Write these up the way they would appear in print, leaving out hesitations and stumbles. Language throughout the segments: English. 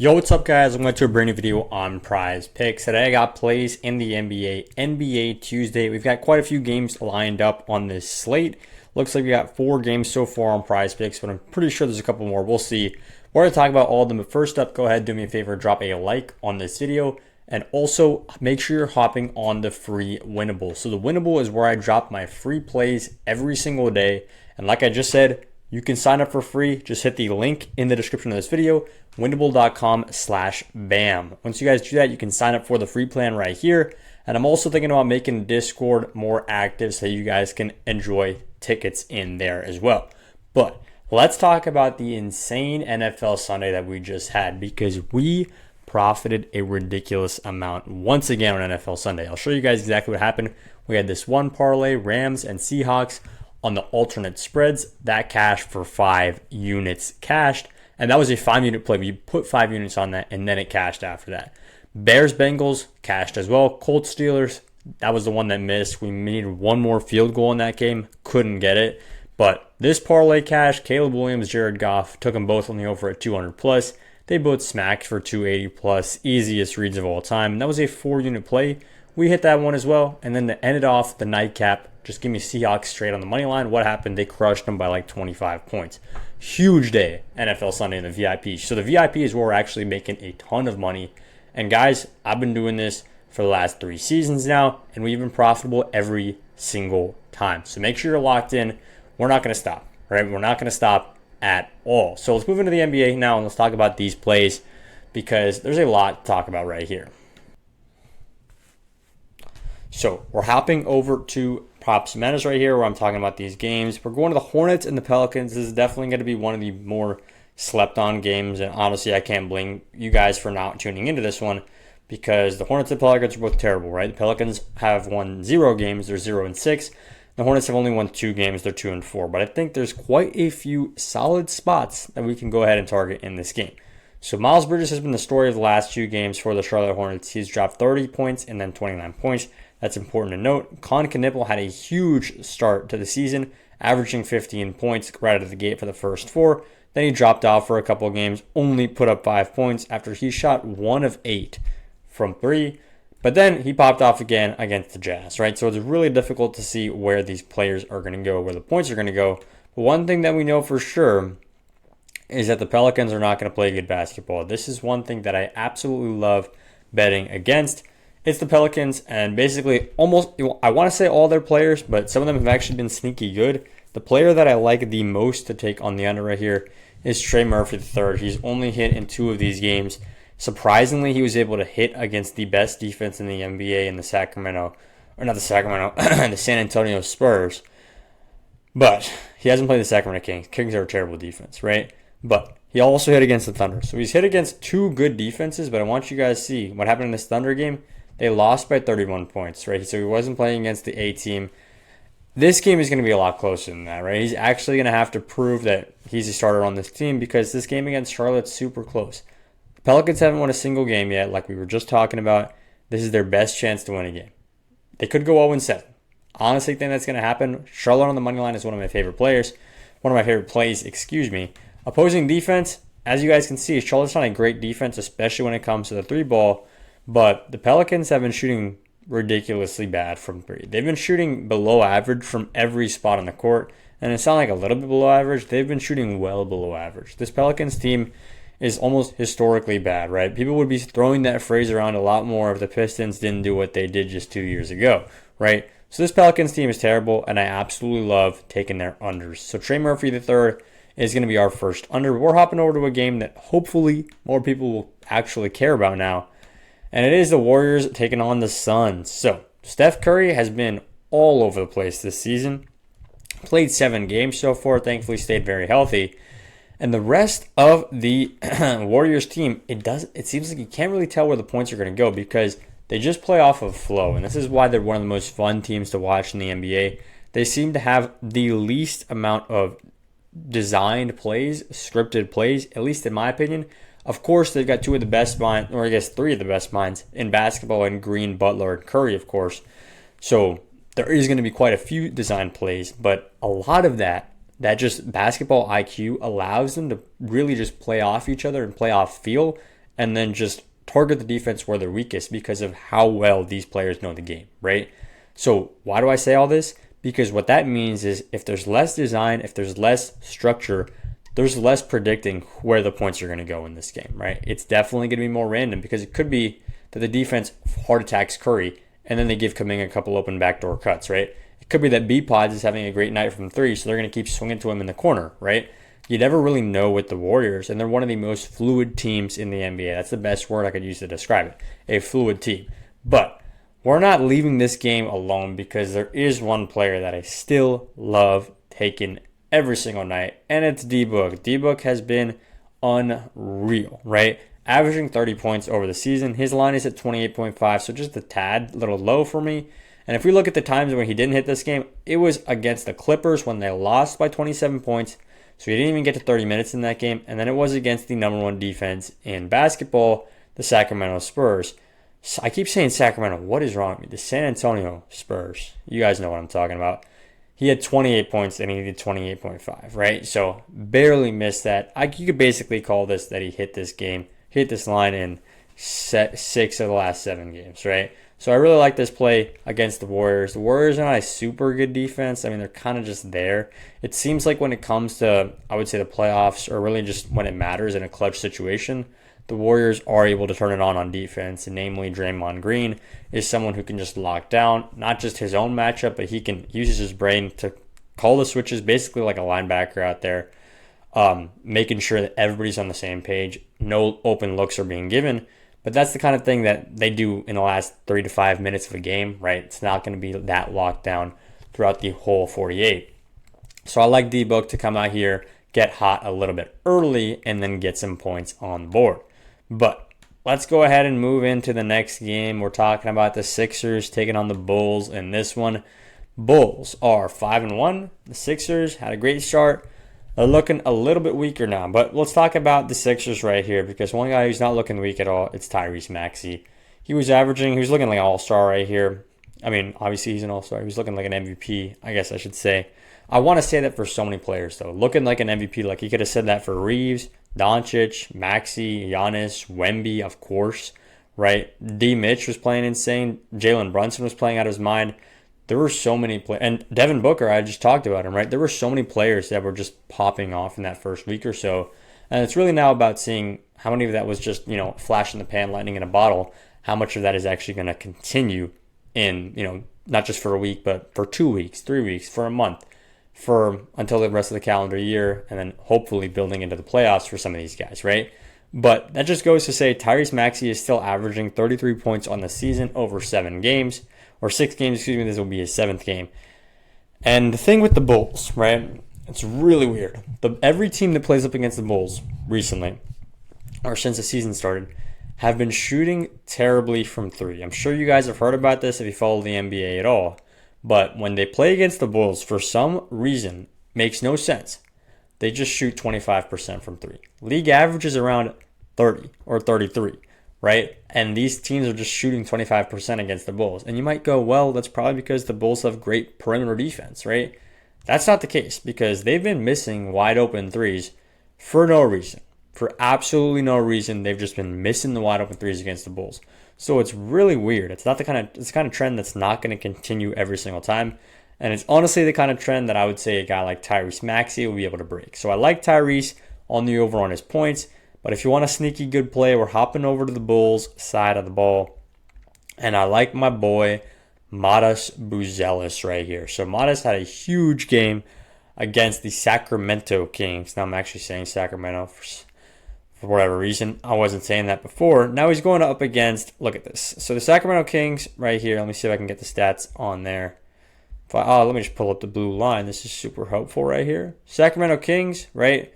Yo, what's up, guys? Welcome to a brand new video on Prize Picks. Today I got plays in the NBA Tuesday. We've got quite a few games lined up on this slate. Looks like we got 4 games so far on Prize Picks, but I'm pretty sure there's a couple more. We'll see. We're going to talk about all of them, but first up, go ahead, do me a favor, drop a like on this video, and also make sure you're hopping on the free Winnable. So the Winnable is where I drop my free plays every single day, and like I just said, you can sign up for free. Just hit the link in the description of this video, winnable.com/bam. Once you guys do that, you can sign up for the free plan right here. And I'm also thinking about making Discord more active so you guys can enjoy tickets in there as well. But let's talk about the insane NFL Sunday that we just had, because we profited a ridiculous amount once again on NFL Sunday. I'll show you guys exactly what happened. We had this one parlay, Rams and Seahawks, on the alternate spreads. That cashed for 5 units cashed. And that was a 5-unit play. We put 5 units on that, and then it cashed after that. Bears Bengals cashed as well. Colts Steelers, that was the one that missed. We needed one more field goal in that game. Couldn't get it. But this parlay cashed. Caleb Williams, Jared Goff, took them both on the over at 200 plus. They both smacked for 280 plus. Easiest reads of all time. And that was a 4-unit play. We hit that one as well. And then to end it off, the nightcap, just give me Seahawks straight on the money line. What happened? They crushed them by like 25 points. Huge day, NFL Sunday in the VIP. So the VIP is where we're actually making a ton of money. And guys, I've been doing this for the last 3 seasons now, and we've been profitable every single time. So make sure you're locked in. We're not going to stop, right? We're not going to stop at all. So let's move into the NBA now, and let's talk about these plays, because there's a lot to talk about right here. So we're hopping over to Props Menace right here, where I'm talking about these games. We're going to the Hornets and the Pelicans. This is definitely going to be one of the more slept on games, and honestly, I can't blame you guys for not tuning into this one, because the Hornets and Pelicans are both terrible, right? The Pelicans have won 0 games. They're 0-6. The Hornets have only won 2 games. They're 2-4. But I think there's quite a few solid spots that we can go ahead and target in this game. So Miles Bridges has been the story of the last 2 games for the Charlotte Hornets. He's dropped 30 points and then 29 points. That's important to note. Con Knipple had a huge start to the season, averaging 15 points right out of the gate for the first 4. Then he dropped off for a couple of games, only put up 5 points after he shot 1 of 8 from 3. But then he popped off again against the Jazz, right? So it's really difficult to see where these players are going to go, where the points are going to go. But one thing that we know for sure is that the Pelicans are not going to play good basketball. This is one thing that I absolutely love betting against. It's the Pelicans, and basically almost, I want to say all their players, but some of them have actually been sneaky good. The player that I like the most to take on the under right here is Trey Murphy III. He's only hit in 2 of these games. Surprisingly, he was able to hit against the best defense in the NBA in the the San Antonio Spurs. But he hasn't played the Sacramento Kings. Kings are a terrible defense, right? But he also hit against the Thunder. So he's hit against 2 good defenses, but I want you guys to see what happened in this Thunder game. They lost by 31 points, right? So he wasn't playing against the A team. This game is going to be a lot closer than that, right? He's actually going to have to prove that he's a starter on this team, because this game against Charlotte's super close. The Pelicans haven't won a single game yet, like we were just talking about. This is their best chance to win a game. They could go 0-7. Honestly, think that's going to happen. Charlotte on the money line is one of my favorite players. One of my favorite plays, Opposing defense, as you guys can see, Charlotte's not a great defense, especially when it comes to the 3 ball. But the Pelicans have been shooting ridiculously bad from 3. They've been shooting below average from every spot on the court. And it's not like a little bit below average. They've been shooting well below average. This Pelicans team is almost historically bad, right? People would be throwing that phrase around a lot more if the Pistons didn't do what they did just 2 years ago, right? So this Pelicans team is terrible, and I absolutely love taking their unders. So Trey Murphy III is going to be our first under. We're hopping over to a game that hopefully more people will actually care about now. And it is the Warriors taking on the Suns. So Steph Curry has been all over the place this season. Played 7 games so far. Thankfully stayed very healthy. And the rest of the Warriors team, it seems like you can't really tell where the points are going to go, because they just play off of flow. And this is why they're one of the most fun teams to watch in the NBA. They seem to have the least amount of designed plays, scripted plays, at least in my opinion. Of course, they've got 2 of the best minds, or I guess 3 of the best minds in basketball, in Green, Butler, and Curry, of course. So there is going to be quite a few design plays, but a lot of that just basketball IQ allows them to really just play off each other and play off feel and then just target the defense where they're weakest because of how well these players know the game, right? So why do I say all this? Because what that means is if there's less design, if there's less structure, there's less predicting where the points are going to go in this game, right? It's definitely going to be more random because it could be that the defense hard attacks Curry and then they give Kuminga a couple open backdoor cuts, right? It could be that B-Pods is having a great night from three, so they're going to keep swinging to him in the corner, right? You never really know with the Warriors, and they're one of the most fluid teams in the NBA. That's the best word I could use to describe it, a fluid team. But we're not leaving this game alone because there is one player that I still love taking every single night, and it's D-Book. D-Book has been unreal, right? Averaging 30 points over the season. His line is at 28.5, so just a tad, little low for me. And if we look at the times when he didn't hit this game, it was against the Clippers when they lost by 27 points. So he didn't even get to 30 minutes in that game. And then it was against the number one defense in basketball, the Sacramento Spurs. So I keep saying Sacramento. What is wrong with me? The San Antonio Spurs. You guys know what I'm talking about. He had 28 points and he did 28.5, right? So barely missed that. You could basically call this that he hit this game, hit this line in 6 of the last 7 games, right? So I really like this play against the Warriors. The Warriors are not a super good defense. I mean, they're kind of just there. It seems like when it comes to, I would say, the playoffs, or really just when it matters in a clutch situation, the Warriors are able to turn it on defense, and namely Draymond Green is someone who can just lock down not just his own matchup, but he can use his brain to call the switches, basically like a linebacker out there, making sure that everybody's on the same page, no open looks are being given. But that's the kind of thing that they do in the last 3 to 5 minutes of a game, right? It's not going to be that locked down throughout the whole 48. So I like D-Book to come out here, get hot a little bit early, and then get some points on the board. But let's go ahead and move into the next game. We're talking about the Sixers taking on the Bulls in this one. Bulls are 5-1. The Sixers had a great start. They're looking a little bit weaker now, but let's talk about the Sixers right here because one guy who's not looking weak at all, it's Tyrese Maxey. He was looking like an all-star right here. I mean, obviously he's an all-star. He was looking like an MVP, I guess I should say. I want to say that for so many players, though. Looking like an MVP, like he could have said that for Reeves, Doncic, Maxey, Giannis, Wemby, of course, right? D. Mitch was playing insane. Jalen Brunson was playing out of his mind. There were so many players, and Devin Booker, I just talked about him, right? There were so many players that were just popping off in that first week or so. And it's really now about seeing how many of that was just, flash in the pan, lightning in a bottle. How much of that is actually going to continue in, not just for a week, but for 2 weeks, 3 weeks, for a month, until the rest of the calendar year, and then hopefully building into the playoffs for some of these guys, right? But that just goes to say Tyrese Maxey is still averaging 33 points on the season over 7 games. Or 6 games, this will be his 7th game. And the thing with the Bulls, right? It's really weird. Every team that plays up against the Bulls recently, or since the season started, have been shooting terribly from 3. I'm sure you guys have heard about this if you follow the NBA at all. But when they play against the Bulls, for some reason, makes no sense, they just shoot 25% from 3. League average is around 30 or 33. Right? And these teams are just shooting 25% against the Bulls. And you might go, well, that's probably because the Bulls have great perimeter defense, right? That's not the case because they've been missing wide open threes for no reason. For absolutely no reason. They've just been missing the wide open threes against the Bulls. So it's really weird. It's the kind of trend that's not going to continue every single time. And it's honestly the kind of trend that I would say a guy like Tyrese Maxey will be able to break. So I like Tyrese on the over on his points. But if you want a sneaky good play, we're hopping over to the Bulls side of the ball. And I like my boy, Matas Buzelis right here. So Matas had a huge game against the Sacramento Kings. Now I'm actually saying Sacramento for whatever reason. I wasn't saying that before. Now he's going up against, look at this. So the Sacramento Kings right here. Let me see if I can get the stats on there. Let me just pull up the blue line. This is super helpful right here. Sacramento Kings, right?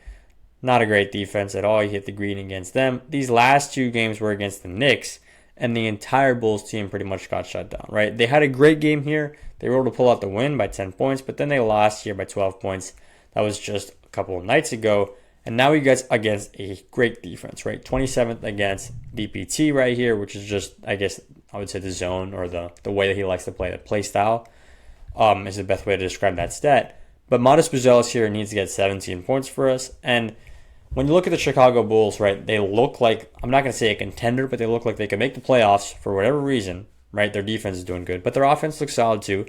Not a great defense at all. You hit the green against them. These last 2 games were against the Knicks, and the entire Bulls team pretty much got shut down, right? They had a great game here. They were able to pull out the win by 10 points, but then they lost here by 12 points. That was just a couple of nights ago. And now you guys against a great defense, right? 27th against DPT right here, which is just, I guess, I would say the zone or the way that he likes to play, the play style is the best way to describe that stat. But Matas Buzelis here needs to get 17 points for us. And when you look at the Chicago Bulls, right, they look like, I'm not going to say a contender, but they look like they could make the playoffs for whatever reason, right? Their defense is doing good, but their offense looks solid too.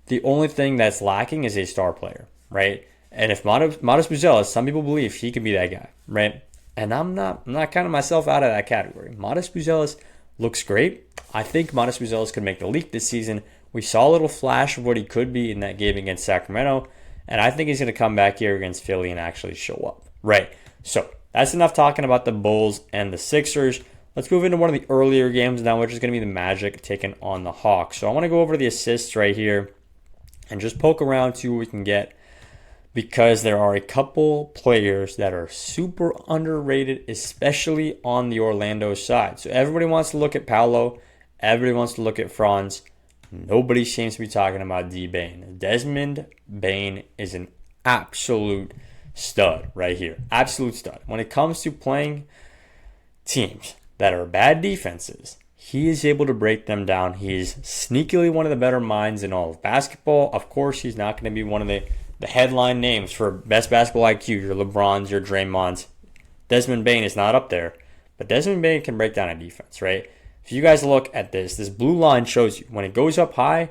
The only thing that's lacking is a star player, right? And if Modest Buzelis, some people believe he could be that guy, right? And I'm not counting myself out of that category. Modest Buzelis looks great. I think Modest Buzelis could make the leap this season. We saw a little flash of what he could be in that game against Sacramento, and I think he's going to come back here against Philly and actually show up, right? So that's enough talking about the Bulls and the Sixers. Let's move into one of the earlier games now, which is going to be the Magic taking on the Hawks. So I want to go over the assists right here and just poke around, see what we can get, because there are a couple players that are super underrated, especially on the Orlando side. So everybody wants to look at Paolo. Everybody wants to look at Franz. Nobody seems to be talking about D. Bane. Desmond Bane is an absolute stud right here. Absolute stud. When it comes to playing teams that are bad defenses, he is able to break them down. He's sneakily one of the better minds in all of basketball. Of course, he's not going to be one of the headline names for best basketball IQ, your LeBrons, your Draymonds. Desmond Bane is not up there, but Desmond Bane can break down a defense, right? If you guys look at this blue line shows you when it goes up high,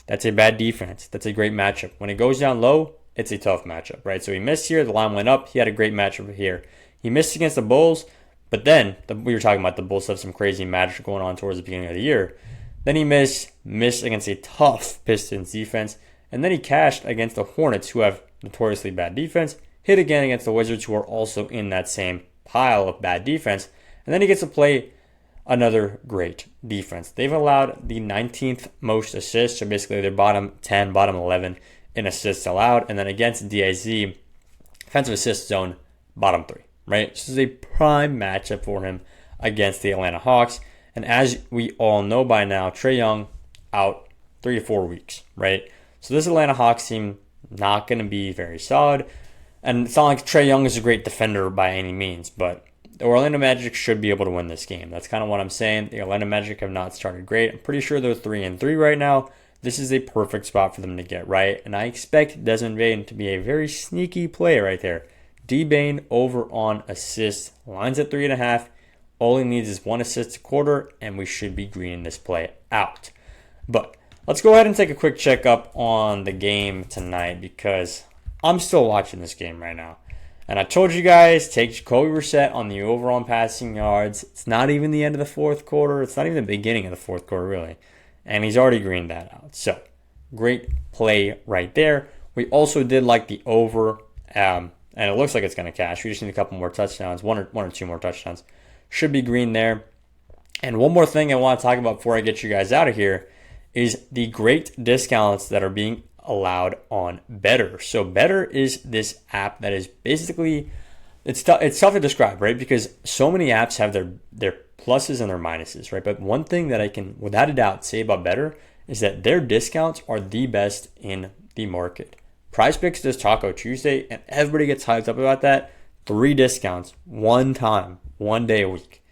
that's a bad defense. That's a great matchup. When it goes down low, it's a tough matchup, right? So he missed here. The line went up. He had a great matchup here. He missed against the Bulls, but then we were talking about the Bulls have some crazy magic going on towards the beginning of the year. Then he missed against a tough Pistons defense. And then he cashed against the Hornets, who have notoriously bad defense, hit again against the Wizards, who are also in that same pile of bad defense. And then he gets to play another great defense. They've allowed the 19th most assists, so basically they're bottom 10, bottom 11 in assists allowed. And then against DIZ, defensive assist zone, bottom 3, right? This is a prime matchup for him against the Atlanta Hawks. And as we all know by now, Trae Young out 3 to 4 weeks, right? So this Atlanta Hawks team not going to be very solid. And it's not like Trae Young is a great defender by any means, but the Orlando Magic should be able to win this game. That's kind of what I'm saying. The Orlando Magic have not started great. I'm pretty sure they're 3-3 right now. This is a perfect spot for them to get right. And I expect Desmond Bane to be a very sneaky player right there. D. Bane over on assists. Lines at 3.5. All he needs is 1 assist a quarter, and we should be greening this play out. But let's go ahead and take a quick checkup on the game tonight because I'm still watching this game right now. And I told you guys, take Jacoby Brissett on the over on passing yards. It's not even the end of the fourth quarter. It's not even the beginning of the fourth quarter, really. And he's already greened that out. So, great play right there. We also did like the over, and it looks like it's going to cash. We just need a couple more touchdowns, one or two more touchdowns. Should be green there. And one more thing I want to talk about before I get you guys out of here is the great discounts that are being allowed on Better. So Better is this app that is basically, it's tough to describe, right? Because so many apps have their pluses and their minuses, right? But one thing that I can, without a doubt, say about Better is that their discounts are the best in the market. PrizePicks does Taco Tuesday, and everybody gets hyped up about that. 3 discounts, one time, 1 day a week.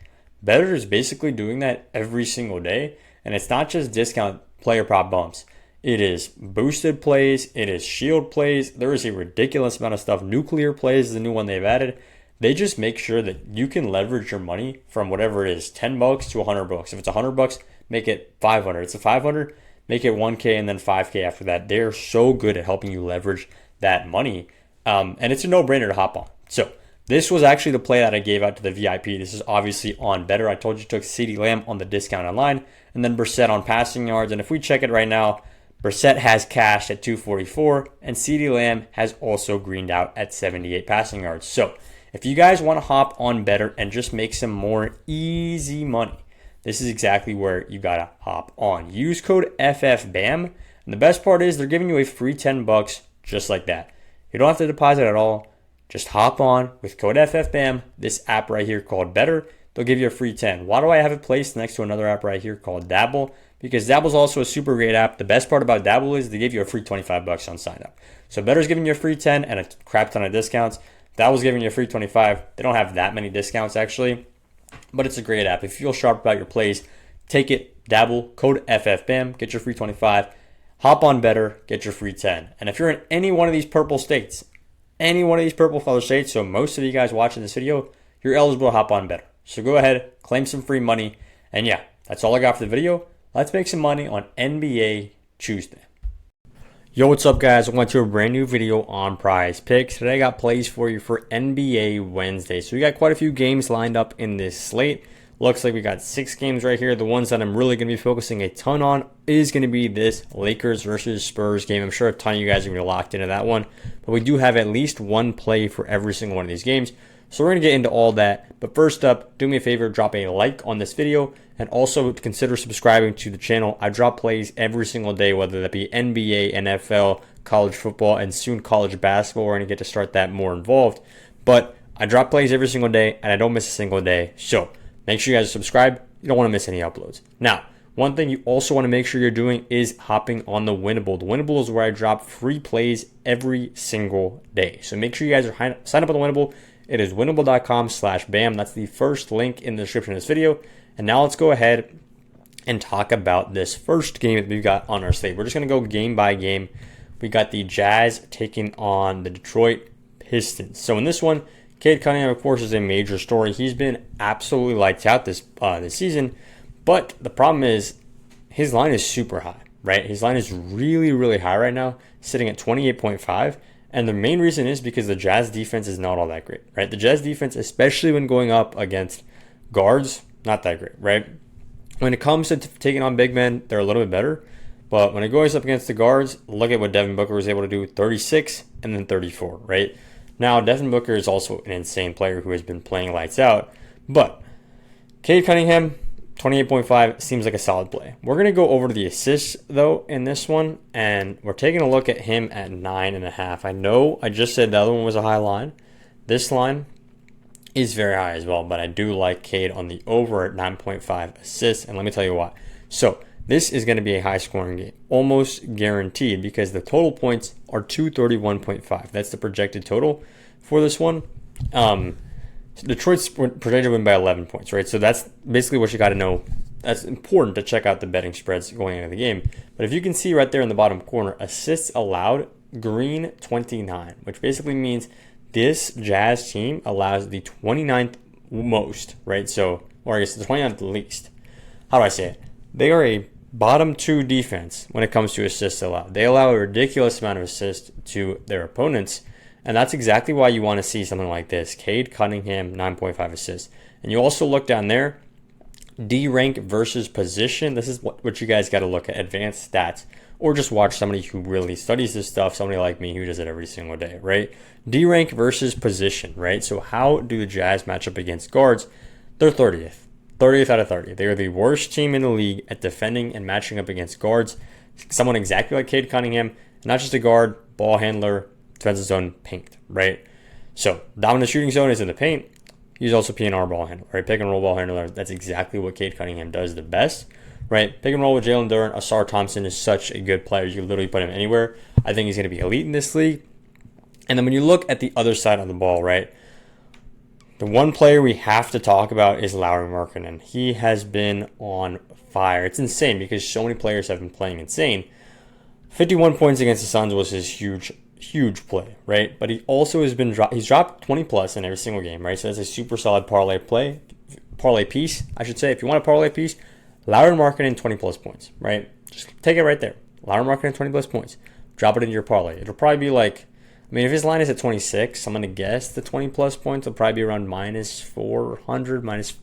Better is basically doing that every single day, and it's not just discount player prop bumps. It is boosted plays. It is shield plays. There is a ridiculous amount of stuff. Nuclear plays is the new one they've added. They just make sure that you can leverage your money from whatever it is, $10 to $100. If it's $100, make it 500. It's a 500, make it 1K and then 5K after that. They're so good at helping you leverage that money, and it's a no-brainer to hop on. So this was actually the play that I gave out to the VIP. This is obviously on Better. I told you took CeeDee Lamb on the discount online, and then Brissett on passing yards. And if we check it right now, Brissett has cashed at 244, and CeeDee Lamb has also greened out at 78 passing yards. So if you guys want to hop on Better and just make some more easy money, this is exactly where you got to hop on. Use code FFBAM, and the best part is they're giving you a free $10 just like that. You don't have to deposit at all. Just hop on with code FFBAM, this app right here called Better. They'll give you a free 10. Why do I have it placed next to another app right here called Dabble? Because Dabble's also a super great app. The best part about Dabble is they give you a free $25 on sign up. So Better's giving you a free 10 and a crap ton of discounts. Dabble's giving you a free 25. They don't have that many discounts actually, but it's a great app. If you feel sharp about your plays, take it, Dabble, code FFBAM, get your free 25. Hop on Better, get your free 10. And if you're in any one of these purple states, any one of these purple feather states. So most of you guys watching this video, you're eligible to hop on better. So go ahead, claim some free money. And yeah, that's all I got for the video. Let's make some money on NBA Tuesday. Yo, what's up guys? Welcome to a brand new video on Prize Picks. Today I got plays for you for NBA Wednesday. So we got quite a few games lined up in this slate. Looks like we got 6 games right here. The ones that I'm really going to be focusing a ton on is going to be this Lakers versus Spurs game. I'm sure a ton of you guys are going to be locked into that one. But we do have at least one play for every single one of these games. So we're going to get into all that. But first up, do me a favor, drop a like on this video. And also consider subscribing to the channel. I drop plays every single day, whether that be NBA, NFL, college football, and soon college basketball. We're going to get to start that more involved. But I drop plays every single day, and I don't miss a single day. So make sure you guys subscribe. You don't want to miss any uploads. Now, one thing you also want to make sure you're doing is hopping on the Winnable. The Winnable is where I drop free plays every single day. So make sure you guys are sign up on the Winnable. It is winnable.com/bam. That's the first link in the description of this video. And now let's go ahead and talk about this first game that we've got on our slate. We're just going to go game by game. We got the Jazz taking on the Detroit Pistons. So in this one, Cade Cunningham, of course, is a major story. He's been absolutely lights out this season. But the problem is his line is super high, right? His line is really, really high right now, sitting at 28.5. And the main reason is because the Jazz defense is not all that great, right? The Jazz defense, especially when going up against guards, not that great, right? When it comes to taking on big men, they're a little bit better. But when it goes up against the guards, look at what Devin Booker was able to do, 36 and then 34, right? Now, Devin Booker is also an insane player who has been playing lights out. But Cade Cunningham, 28.5 seems like a solid play. We're going to go over to the assists, though, in this one. And we're taking a look at him at 9.5. I know I just said the other one was a high line. This line is very high as well, but I do like Cade on the over at 9.5 assists, and let me tell you why. So this is going to be a high scoring game, almost guaranteed, because the total points are 231.5. That's the projected total for this one. Detroit's projected to win by 11 points, right? So that's basically what you got to know. That's important to check out the betting spreads going into the game. But if you can see right there in the bottom corner, assists allowed, green 29, which basically means this Jazz team allows the 29th most, right? So, or I guess the 29th least. How do I say it? They are a bottom 2 defense when it comes to assists allowed. They allow a ridiculous amount of assists to their opponents, and that's exactly why you want to see something like this. Cade Cunningham, 9.5 assists. And you also look down there, D rank versus position. This is what you guys got to look at, advanced stats, or just watch somebody who really studies this stuff, somebody like me who does it every single day, right? D rank versus position, right? So how do the Jazz match up against guards? They're 30th out of 30. They are the worst team in the league at defending and matching up against guards. Someone exactly like Cade Cunningham, not just a guard, ball handler, defensive zone, paint, right? So dominant shooting zone is in the paint. He's also PNR ball handler, right? Pick and roll ball handler. That's exactly what Cade Cunningham does the best, right? Pick and roll with Jalen Duren. Asar Thompson is such a good player. You can literally put him anywhere. I think he's going to be elite in this league. And then when you look at the other side of the ball, right? The one player we have to talk about is Lauri Markkanen. He has been on fire. It's insane because so many players have been playing insane. 51 points against the Suns was his huge play, right? But he also has been he's dropped 20 plus in every single game, right? So that's a super solid parlay piece, I should say. If you want a parlay piece, Lauri Markkanen 20 plus points, right? Just take it right there. Lauri Markkanen 20 plus points. Drop it into your parlay. It'll probably be like, I mean, if his line is at 26, I'm going to guess the 20 plus points will probably be around minus 400, minus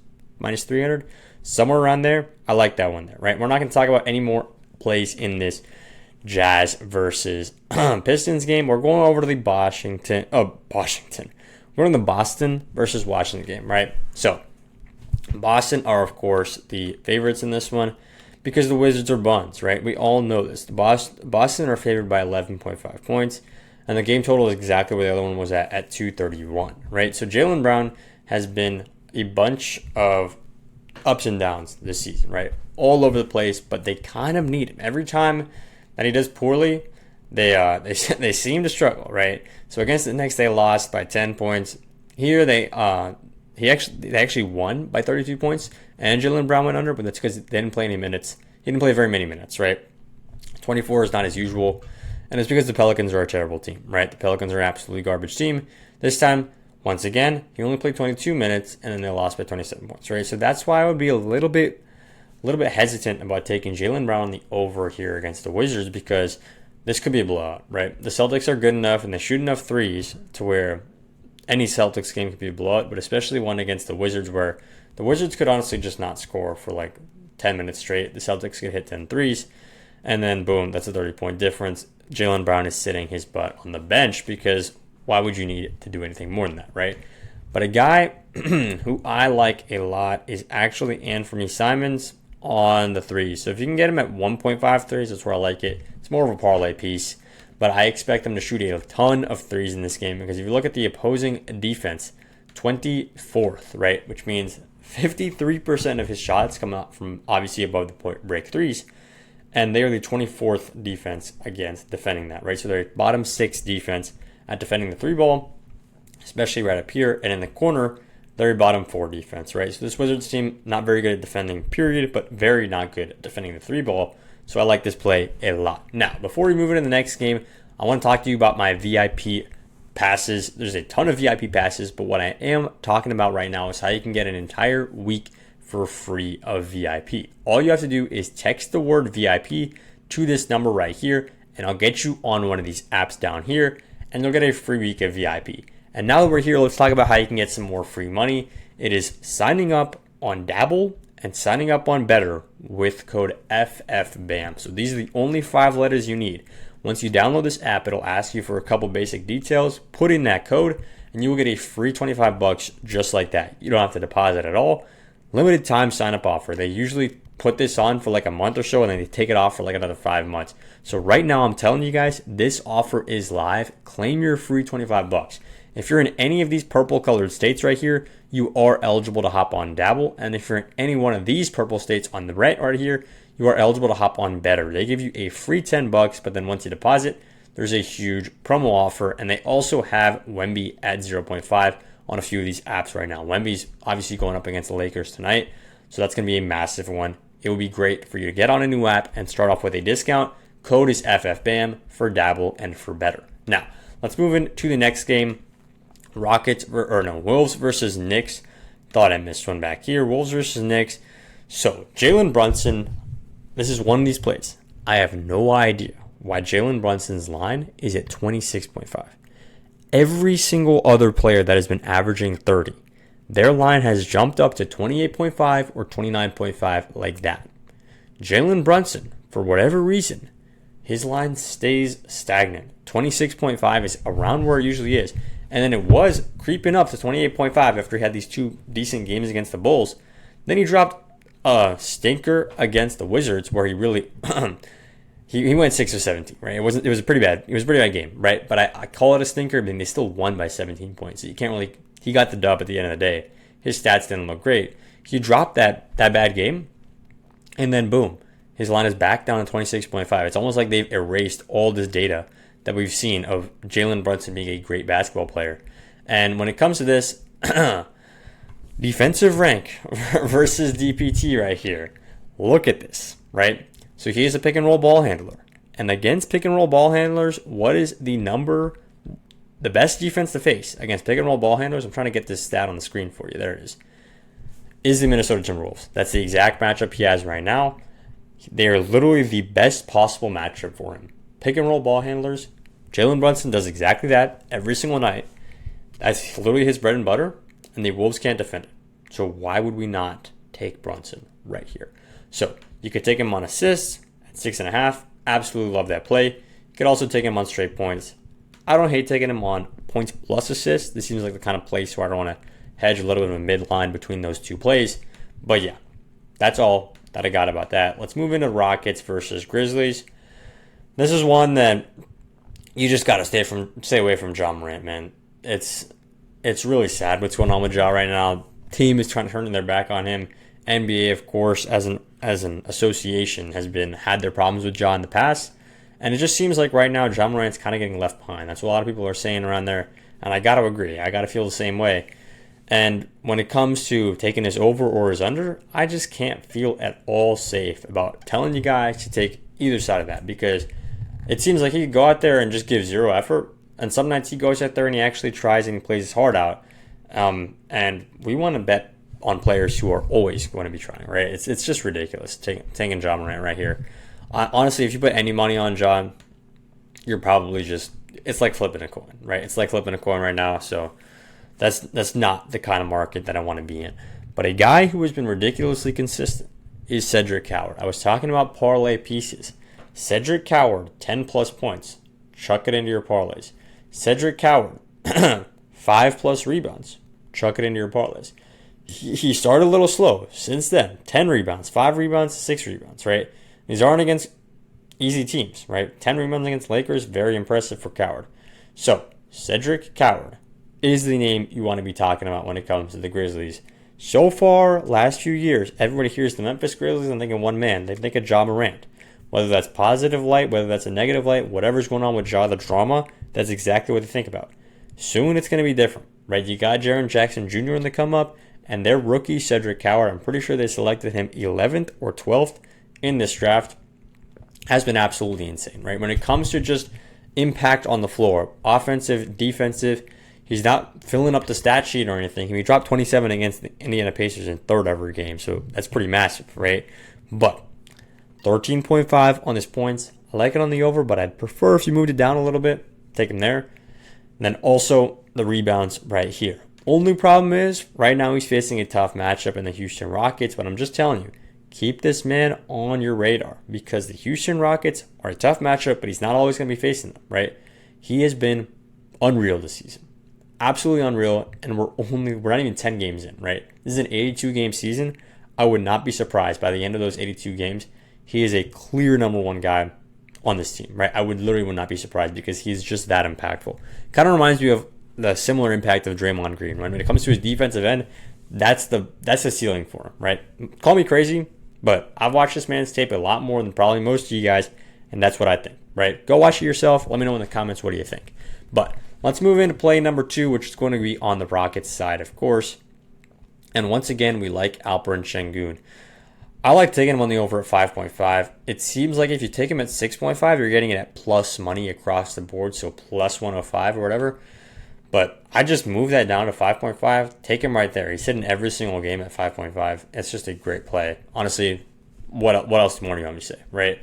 300, somewhere around there. I like that one there, right? We're not going to talk about any more plays in this Jazz versus Pistons game. We're going over to the Washington. We're in the Boston versus Washington game, right? So Boston are, of course, the favorites in this one because the Wizards are buns, right? We all know this. The Boston are favored by 11.5 points, and the game total is exactly where the other one was at 231, right? So Jaylen Brown has been a bunch of ups and downs this season, right? All over the place, but they kind of need him. Every time that he does poorly, they seem to struggle, right? So against the Knicks, they lost by 10 points. Here they actually won by 32 points, and Jaylen Brown went under, but that's because they didn't play any minutes. He didn't play very many minutes, right? 24 is not as usual. And it's because the Pelicans are a terrible team, right? The Pelicans are an absolutely garbage team. This time, once again, he only played 22 minutes, and then they lost by 27 points, right? So that's why I would be a little bit hesitant about taking Jaylen Brown on the over here against the Wizards, because this could be a blowout, right? The Celtics are good enough, and they shoot enough threes to where any Celtics game could be a blowout, but especially one against the Wizards, where the Wizards could honestly just not score for like 10 minutes straight. The Celtics could hit 10 threes, and then boom, that's a 30-point difference. Jaylen Brown is sitting his butt on the bench, because why would you need to do anything more than that, right? But a guy who I like a lot is actually Anthony Simons on the threes. So if you can get him at 1.5 threes, that's where I like it. It's more of a parlay piece, but I expect him to shoot a ton of threes in this game, because if you look at the opposing defense, 24th, right? Which means 53% of his shots come out from obviously above the point break threes, and they are the 24th defense against defending that, right? So they're bottom 6 defense at defending the 3 ball, especially right up here, and in the corner, they're bottom 4 defense, right? So this Wizards team, not very good at defending, period, but very not good at defending the 3 ball. So I like this play a lot. Now, before we move into the next game, I want to talk to you about my VIP passes. There's a ton of VIP passes, but what I am talking about right now is how you can get an entire week for free of VIP. All you have to do is text the word VIP to this number right here, and I'll get you on one of these apps down here, and you'll get a free week of VIP. And now that we're here, let's talk about how you can get some more free money. It is signing up on Dabble and signing up on Better with code FFBAM. So these are the only 5 letters you need. Once you download this app, it'll ask you for a couple basic details. Put in that code, and you will get a free $25 just like that. You don't have to deposit at all. Limited time sign up offer. They usually put this on for like a month or so, and then they take it off for like another 5 months. So right now, I'm telling you guys, this offer is live. Claim your free $25. If you're in any of these purple colored states right here, you are eligible to hop on Dabble. And if you're in any one of these purple states on the right here, you are eligible to hop on Better. They give you a free $10, but then once you deposit, there's a huge promo offer. And they also have Wemby at 0.5 on a few of these apps right now. Wemby's obviously going up against the Lakers tonight, so that's going to be a massive one. It would be great for you to get on a new app and start off with a discount. Code is FFBAM for Dabble and for Better. Now, let's move into the next game. Wolves versus Knicks. Thought I missed one back here. Wolves versus Knicks. So, Jalen Brunson, this is one of these plays. I have no idea why Jalen Brunson's line is at 26.5. Every single other player that has been averaging 30, their line has jumped up to 28.5 or 29.5 like that. Jalen Brunson, for whatever reason, his line stays stagnant. 26.5 is around where it usually is. And then it was creeping up to 28.5 after he had these 2 decent games against the Bulls. Then he dropped a stinker against the Wizards where he really he went 6 of 17, right? It was a pretty bad game, right? But I call it a stinker. I mean, they still won by 17 points. So you can't really, he got the dub at the end of the day. His stats didn't look great. He dropped that bad game, and then boom, his line is back down to 26.5. It's almost like they've erased all this data that we've seen of Jalen Brunson being a great basketball player. And when it comes to this, defensive rank versus DPT right here. Look at this, right? So he is a pick and roll ball handler. And against pick and roll ball handlers, what is the best defense to face against pick and roll ball handlers? I'm trying to get this stat on the screen for you. There it is the Minnesota Timberwolves. That's the exact matchup he has right now. They are literally the best possible matchup for him. Pick and roll ball handlers. Jalen Brunson does exactly that every single night. That's literally his bread and butter, and the Wolves can't defend it. So why would we not take Brunson right here? So you could take him on assists at 6.5. Absolutely love that play. You could also take him on straight points. I don't hate taking him on points plus assists. This seems like the kind of place where I don't want to hedge a little bit of a midline between those 2 plays. But yeah, that's all that I got about that. Let's move into Rockets versus Grizzlies. This is one that you just got to stay away from Ja Morant, man. It's really sad what's going on with Ja right now. Team is trying to turn their back on him. NBA, of course, as an association, has had their problems with Ja in the past, and it just seems like right now Ja Morant's kind of getting left behind. That's what a lot of people are saying around there, and I got to agree. I got to feel the same way. And when it comes to taking his over or his under, I just can't feel at all safe about telling you guys to take either side of that, because it seems like he could go out there and just give zero effort. And some nights he goes out there and he actually tries and he plays his heart out. And we want to bet on players who are always going to be trying, right? It's just ridiculous taking Ja Morant right here. Honestly, if you put any money on Ja, you're probably just, it's like flipping a coin, right? It's like flipping a coin right now. So that's not the kind of market that I want to be in. But a guy who has been ridiculously consistent is Cedric Coward. I was talking about parlay pieces. Cedric Coward, 10 plus points. Chuck it into your parlays. Cedric Coward, 5 plus rebounds. Chuck it into your parlays. He started a little slow. Since then, 10 rebounds, 5 rebounds, 6 rebounds, right? These aren't against easy teams, right? 10 rebounds against Lakers, very impressive for Coward. So, Cedric Coward is the name you want to be talking about when it comes to the Grizzlies. So far, last few years, everybody hears the Memphis Grizzlies and thinking one man. They think of Ja Morant. Whether that's positive light, whether that's a negative light, whatever's going on with Ja, the drama, that's exactly what they think about. Soon it's going to be different, right? You got Jaren Jackson Jr. in the come up, and their rookie, Cedric Coward, I'm pretty sure they selected him 11th or 12th in this draft, has been absolutely insane, right? When it comes to just impact on the floor, offensive, defensive, he's not filling up the stat sheet or anything. He dropped 27 against the Indiana Pacers in third every game, so that's pretty massive, right? But 13.5 on his points. I like it on the over, but I'd prefer if you moved it down a little bit, take him there. And then also the rebounds right here. Only problem is, right now he's facing a tough matchup in the Houston Rockets, but I'm just telling you, keep this man on your radar because the Houston Rockets are a tough matchup, but he's not always going to be facing them, right? He has been unreal this season. Absolutely unreal, and we're not even 10 games in, right? This is an 82-game season. I would not be surprised by the end of those 82 games. He is a clear number one guy on this team, right? I would not be surprised because he's just that impactful. Kind of reminds me of the similar impact of Draymond Green. Right? When it comes to his defensive end, that's the ceiling for him, right? Call me crazy, but I've watched this man's tape a lot more than probably most of you guys, and that's what I think, right? Go watch it yourself. Let me know in the comments what do you think. But let's move into play number 2, which is going to be on the Rockets side, of course. And once again, we like Alperen Şengün. I like taking him on the over at 5.5. It seems like if you take him at 6.5, you're getting it at plus money across the board, so plus 105 or whatever. But I just move that down to 5.5. Take him right there. He's hitting every single game at 5.5. It's just a great play. Honestly, what else more do you want me to say, right?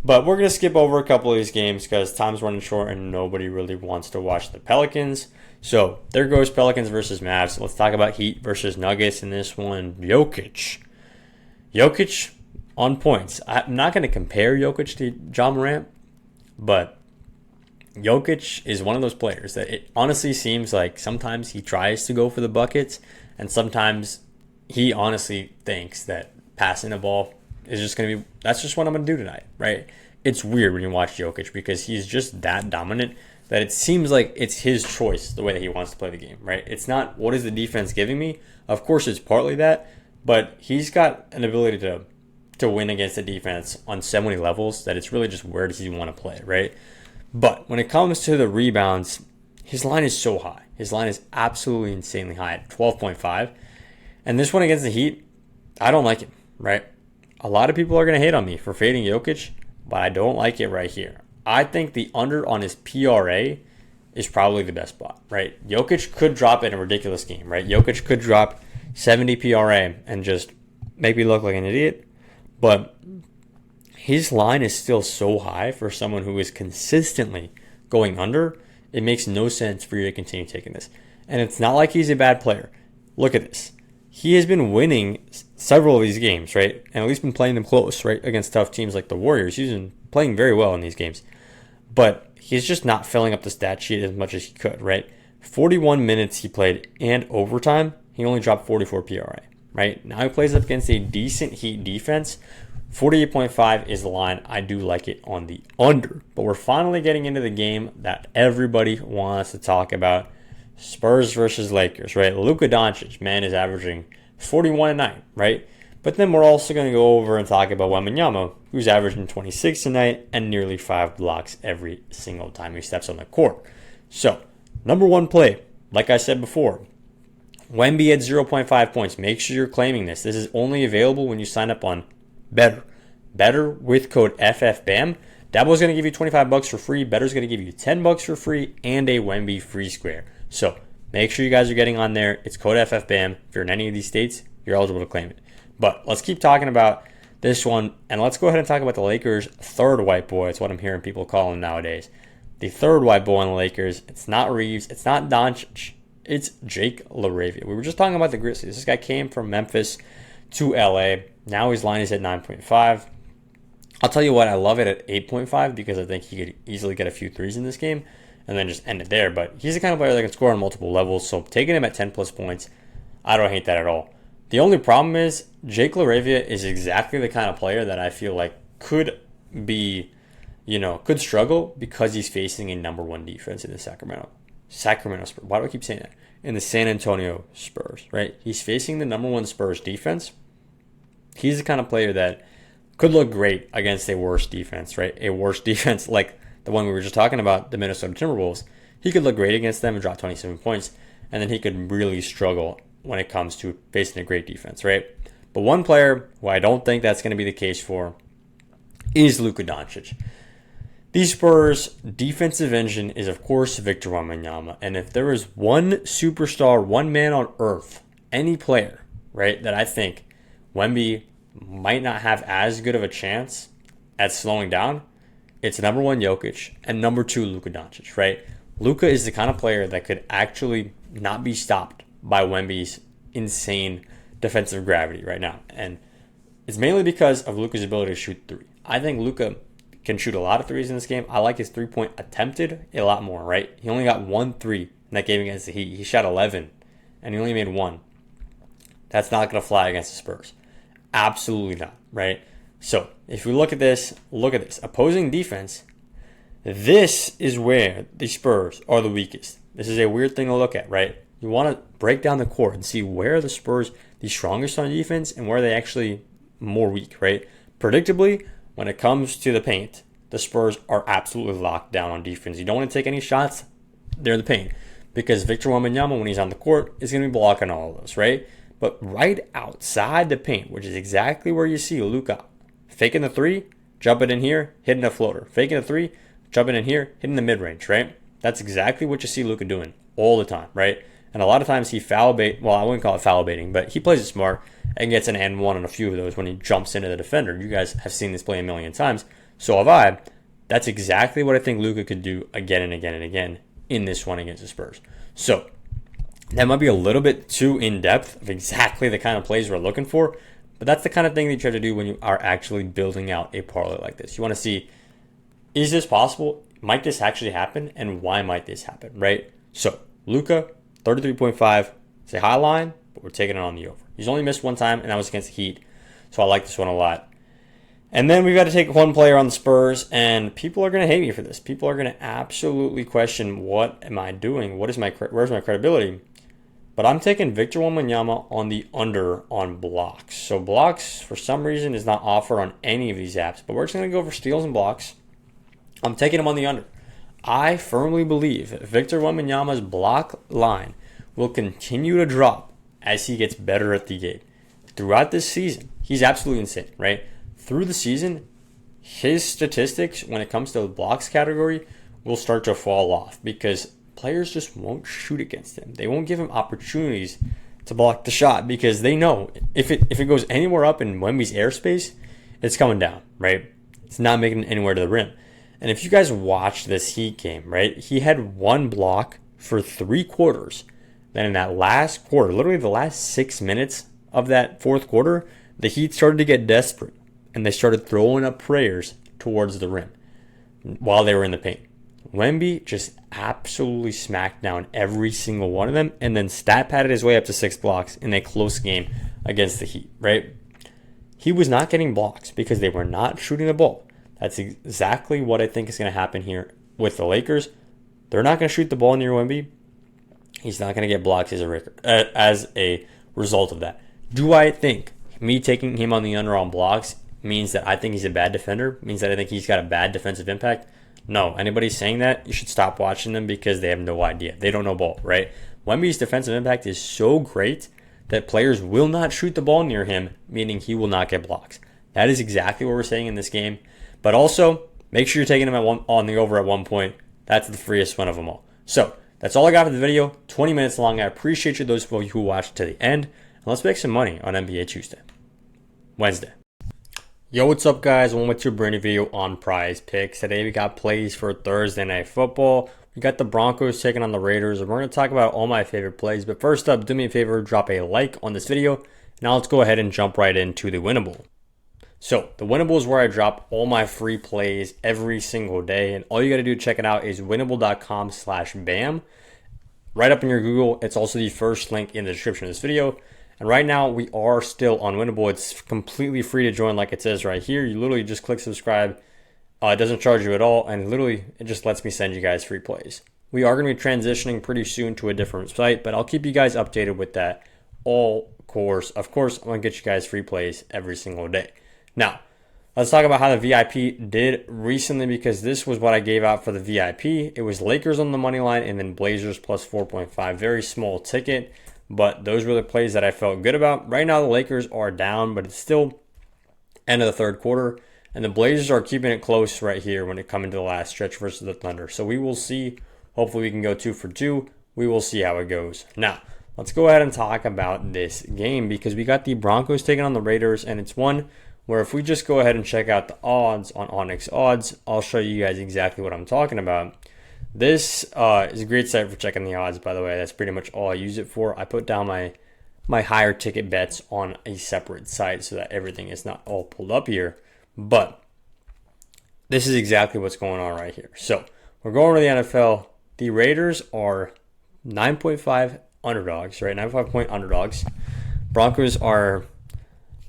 But we're going to skip over a couple of these games because time's running short and nobody really wants to watch the Pelicans. So there goes Pelicans versus Mavs. Let's talk about Heat versus Nuggets in this one. Jokic on points. I'm not going to compare Jokic to Ja Morant, but Jokic is one of those players that it honestly seems like sometimes he tries to go for the buckets, and sometimes he honestly thinks that passing the ball is just going to be, that's just what I'm going to do tonight, right? It's weird when you watch Jokic because he's just that dominant that it seems like it's his choice the way that he wants to play the game, right? It's not what is the defense giving me. Of course, it's partly that, but he's got an ability to win against the defense on so many levels that it's really just where does he want to play, right? But when it comes to the rebounds, his line is so high. His line is absolutely insanely high at 12.5. And this one against the Heat, I don't like it, right? A lot of people are going to hate on me for fading Jokic, but I don't like it right here. I think the under on his PRA is probably the best spot, right? Jokic could drop in a ridiculous game, right? Jokic could drop 70 PRA and just make me look like an idiot. But his line is still so high for someone who is consistently going under. It makes no sense for you to continue taking this. And it's not like he's a bad player. Look at this. He has been winning several of these games, right? And at least been playing them close, right? Against tough teams like the Warriors. He's been playing very well in these games. But he's just not filling up the stat sheet as much as he could, right? 41 minutes he played and overtime. He only dropped 44 PRA, right? Now he plays up against a decent Heat defense. 48.5 is the line. I do like it on the under. But we're finally getting into the game that everybody wants to talk about. Spurs versus Lakers, right? Luka Doncic, man, is averaging 41 a night, right? But then we're also going to go over and talk about Wembanyama, who's averaging 26 a night and nearly 5 blocks every single time he steps on the court. So, number one play, like I said before, Wemby at 0.5 points. Make sure you're claiming this. This is only available when you sign up on Better with code FFBAM. Dabble's going to give you $25 for free. Better's going to give you $10 for free and a Wemby free square. So make sure you guys are getting on there. It's code FFBAM. If you're in any of these states, you're eligible to claim it. But let's keep talking about this one, and let's go ahead and talk about the Lakers' third white boy. It's what I'm hearing people call him nowadays. The third white boy on the Lakers. It's not Reeves. It's not Doncic. It's Jake LaRavia. We were just talking about the Grizzlies. This guy came from Memphis to LA. Now his line is at 9.5. I'll tell you what, I love it at 8.5 because I think he could easily get a few threes in this game and then just end it there. But he's the kind of player that can score on multiple levels. So taking him at 10 plus points, I don't hate that at all. The only problem is Jake LaRavia is exactly the kind of player that I feel like could be, could struggle because he's facing a number one defense in the Sacramento Spurs. Why do I keep saying that? In the San Antonio Spurs, right? He's facing the number one Spurs defense. He's the kind of player that could look great against a worse defense, right? A worse defense like the one we were just talking about, the Minnesota Timberwolves. He could look great against them and drop 27 points, and then he could really struggle when it comes to facing a great defense, right? But one player who I don't think that's going to be the case for is Luka Doncic. The Spurs' defensive engine is, of course, Victor Wembanyama. And if there is one superstar, one man on earth, any player, right, that I think Wemby might not have as good of a chance at slowing down, it's number one Jokic and number two Luka Doncic, right? Luka is the kind of player that could actually not be stopped by Wemby's insane defensive gravity right now. And it's mainly because of Luka's ability to shoot three. I think Luka can shoot a lot of threes in this game. I like his three-point attempted a lot more, right? He only got 1 3 in that game against the Heat. He shot 11, and he only made 1. That's not going to fly against the Spurs. Absolutely not, right? So if we look at this. Opposing defense, this is where the Spurs are the weakest. This is a weird thing to look at, right? You want to break down the court and see where the Spurs the strongest on defense and where they actually more weak, right? Predictably, when it comes to the paint, the Spurs are absolutely locked down on defense. You don't want to take any shots, they're in the paint. Because Victor Wembanyama, when he's on the court, is going to be blocking all of those, right? But right outside the paint, which is exactly where you see Luka faking the three, jumping in here, hitting a floater. Faking a three, jumping in here, hitting the mid-range, right? That's exactly what you see Luka doing all the time, right? And a lot of times he foul bait, well, I wouldn't call it foul baiting, but he plays it smart and gets an and one on a few of those when he jumps into the defender. You guys have seen this play a million times. So have I. That's exactly what I think Luka could do again and again and again in this one against the Spurs. So that might be a little bit too in-depth of exactly the kind of plays we're looking for, but that's the kind of thing that you try to do when you are actually building out a parlay like this. You want to see, is this possible? Might this actually happen? And why might this happen, right? So Luka, 33.5, it's a high line, but we're taking it on the over. He's only missed one time, and that was against the Heat, so I like this one a lot. And then we've got to take one player on the Spurs, and people are going to hate me for this. People are going to absolutely question, what am I doing? Where's my credibility? But I'm taking Victor Wembanyama on the under on blocks. So blocks, for some reason, is not offered on any of these apps, but we're just going to go for steals and blocks. I'm taking him on the under. I firmly believe Victor Wembanyama's block line will continue to drop as he gets better at the game. Throughout this season, he's absolutely insane, right? Through the season, his statistics when it comes to the blocks category will start to fall off because players just won't shoot against him. They won't give him opportunities to block the shot because they know if it goes anywhere up in Wemby's airspace, it's coming down, right? It's not making it anywhere to the rim. And if you guys watched this Heat game, right, he had one block for 3 quarters. Then in that last quarter, literally the last 6 minutes of that fourth quarter, the Heat started to get desperate. And they started throwing up prayers towards the rim while they were in the paint. Wemby just absolutely smacked down every single one of them and then stat padded his way up to 6 blocks in a close game against the Heat, right? He was not getting blocks because they were not shooting the ball. That's exactly what I think is going to happen here with the Lakers. They're not going to shoot the ball near Wemby. He's not going to get blocks as a result of that. Do I think me taking him on the under on blocks means that I think he's a bad defender? Means that I think he's got a bad defensive impact? No. Anybody saying that, you should stop watching them because they have no idea. They don't know ball, right? Wemby's defensive impact is so great that players will not shoot the ball near him, meaning he will not get blocks. That is exactly what we're saying in this game. But also, Make sure you're taking them on the over at 1 point. That's the freest one of them all. So that's all I got for the video. 20 minutes long. I appreciate you, those of you who watched to the end. And let's make some money on NBA Wednesday. Yo, what's up, guys? Welcome to a brand new video on PrizePicks. Today we got plays for Thursday Night Football. We got the Broncos taking on the Raiders, and we're going to talk about all my favorite plays. But first up, do me a favor, drop a like on this video. Now let's go ahead and jump right into the winnable. So the winnable is where I drop all my free plays every single day, and all you got to do to check it out is winnable.com/bam. Right up in your Google. It's also the first link in the description of this video. And right now we are still on Winnable. It's completely free to join, like it says right here. You literally just click subscribe. It doesn't charge you at all, and literally it just lets me send you guys free plays. We are going to be transitioning pretty soon to a different site, but I'll keep you guys updated with that all course. Of course, I'm going to get you guys free plays every single day. Now, let's talk about how the VIP did recently, because this was what I gave out for the VIP. It was Lakers on the money line and then Blazers plus 4.5. Very small ticket. But those were the plays that I felt good about. Right now, the Lakers are down, but it's still end of the third quarter. And the Blazers are keeping it close right here when it comes into the last stretch versus the Thunder. So we will see. Hopefully, we can go 2 for 2. We will see how it goes. Now, let's go ahead and talk about this game, because we got the Broncos taking on the Raiders. And it's one where if we just go ahead and check out the odds on Onyx Odds, I'll show you guys exactly what I'm talking about. This is a great site for checking the odds, by the way. That's pretty much all I use it for. I put down my higher ticket bets on a separate site so that everything is not all pulled up here. But this is exactly what's going on right here. So we're going to the NFL. The Raiders are 9.5 underdogs, right? 9.5 point underdogs. Broncos are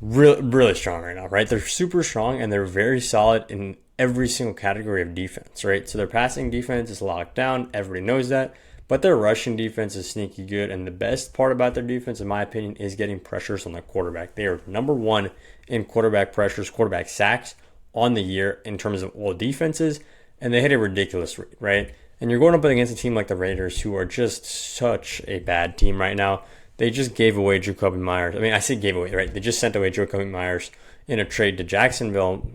really strong right now, right? They're super strong, and they're very solid in every single category of defense, right? So their passing defense is locked down. Everybody knows that. But their rushing defense is sneaky good. And the best part about their defense, in my opinion, is getting pressures on the quarterback. They are number one in quarterback pressures, quarterback sacks on the year in terms of all defenses. And they hit a ridiculous rate, right? And you're going up against a team like the Raiders, who are just such a bad team right now. They just gave away Jacoby Myers. I mean, I say gave away, right? They just sent away Jacoby Myers in a trade to Jacksonville.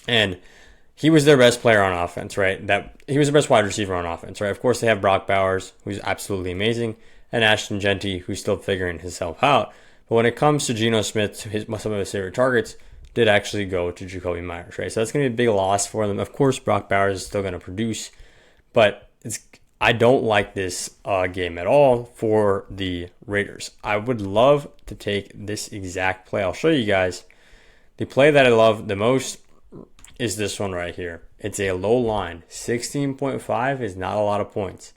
And he was their best player on offense, right? He was the best wide receiver on offense, right? Of course, they have Brock Bowers, who's absolutely amazing, and Ashton Genty, who's still figuring himself out. But when it comes to Geno Smith, some of his favorite targets did actually go to Jacoby Myers, right? So that's going to be a big loss for them. Of course, Brock Bowers is still going to produce, but I don't like this game at all for the Raiders. I would love to take this exact play. I'll show you guys. The play that I love the most is this one right here. It's a low line. 16.5 is not a lot of points,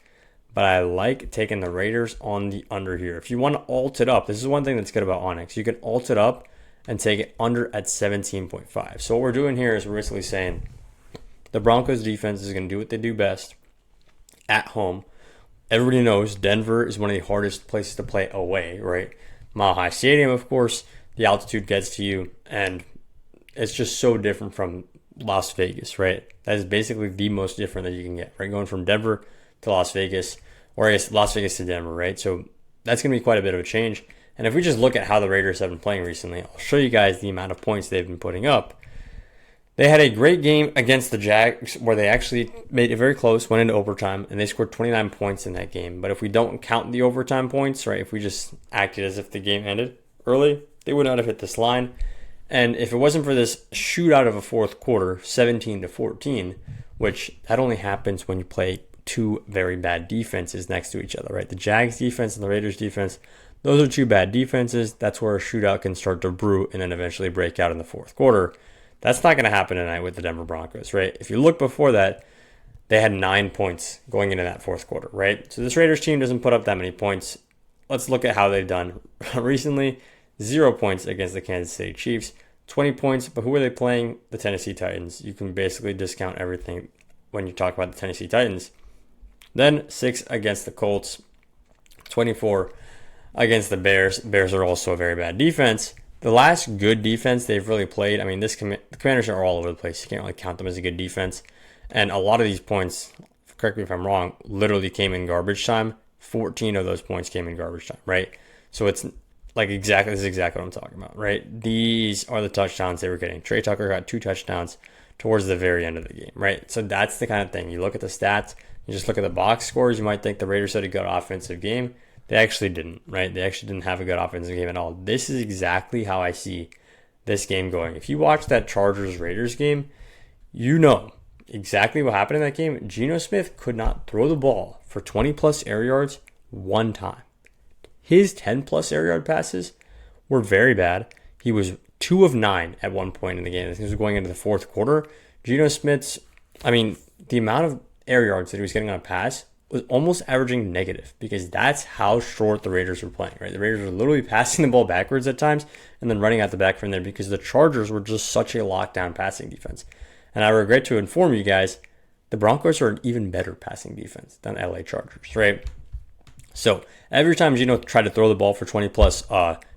but I like taking the Raiders on the under here. If you want to alt it up, this is one thing that's good about Onyx. You can alt it up and take it under at 17.5. So what we're doing here is we're basically saying the Broncos defense is going to do what they do best at home. Everybody knows Denver is one of the hardest places to play away, right? Mile High Stadium, of course, the altitude gets to you, and it's just so different from Las Vegas, right? That is basically the most different that you can get, right? Going from Denver to Las Vegas, or I guess Las Vegas to Denver, right? So that's going to be quite a bit of a change. And if we just look at how the Raiders have been playing recently, I'll show you guys the amount of points they've been putting up. They had a great game against the Jags where they actually made it very close, went into overtime, and they scored 29 points in that game. But if we don't count the overtime points, right, if we just acted as if the game ended early, they would not have hit this line. And if it wasn't for this shootout of a fourth quarter, 17-14, which that only happens when you play two very bad defenses next to each other, right? The Jags defense and the Raiders defense, those are two bad defenses. That's where a shootout can start to brew and then eventually break out in the fourth quarter. That's not going to happen tonight with the Denver Broncos, right? If you look before that, they had 9 points going into that fourth quarter, right? So this Raiders team doesn't put up that many points. Let's look at how they've done recently. 0 points against the Kansas City Chiefs, 20 points, but who are they playing? The Tennessee Titans. You can basically discount everything when you talk about the Tennessee Titans. Then 6 against the Colts, 24 against the Bears. Bears are also a very bad defense. The last good defense they've really played, I mean, the Commanders are all over the place. You can't really count them as a good defense. And a lot of these points, correct me if I'm wrong, literally came in garbage time. 14 of those points came in garbage time, right? So it's like this is exactly what I'm talking about, right? These are the touchdowns they were getting. Trey Tucker got 2 touchdowns. towards the very end of the game, right? So that's the kind of thing. You look at the stats, you just look at the box scores, you might think the Raiders had a good offensive game. They actually didn't, right? They actually didn't have a good offensive game at all. This is exactly how I see this game going. If you watch that Chargers-Raiders game, you know exactly what happened in that game. Geno Smith could not throw the ball for 20-plus air yards one time. His 10-plus air yard passes were very bad. He was 2 of 9 at one point in the game. This was going into the fourth quarter. Geno Smith's, the amount of air yards that he was getting on a pass was almost averaging negative because that's how short the Raiders were playing, right? The Raiders were literally passing the ball backwards at times and then running out the back from there because the Chargers were just such a lockdown passing defense. And I regret to inform you guys, the Broncos are an even better passing defense than LA Chargers, right? So every time Geno tried to throw the ball for 20-plus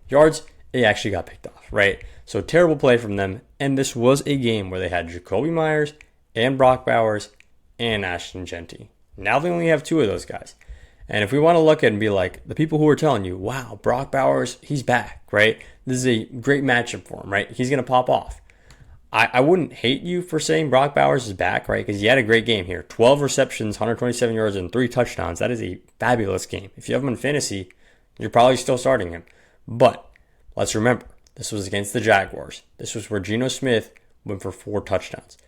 yards, it actually got picked off, right? So terrible play from them. And this was a game where they had Jacoby Myers and Brock Bowers and Ashton Genty. Now they only have 2 of those guys. And if we want to look at it and be like, the people who are telling you, wow, Brock Bowers, he's back, right? This is a great matchup for him, right? He's going to pop off. I wouldn't hate you for saying Brock Bowers is back, right? Because he had a great game here. 12 receptions, 127 yards, and 3 touchdowns. That is a fabulous game. If you have him in fantasy, you're probably still starting him. But let's remember, this was against the Jaguars. This was where Geno Smith went for 4 touchdowns.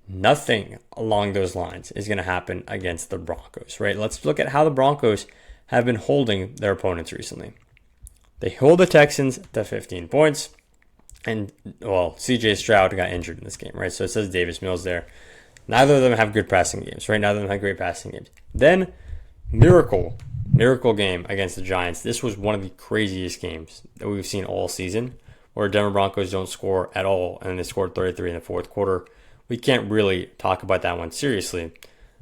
Nothing along those lines is going to happen against the Broncos, right? Let's look at how the Broncos have been holding their opponents recently. They hold the Texans to 15 points. And, CJ Stroud got injured in this game, right? So it says Davis Mills there. Neither of them have good passing games, right? Neither of them have great passing games. Then, miracle game against the Giants. This was one of the craziest games that we've seen all season, where Denver Broncos don't score at all, and they scored 33 in the fourth quarter. We can't really talk about that one seriously.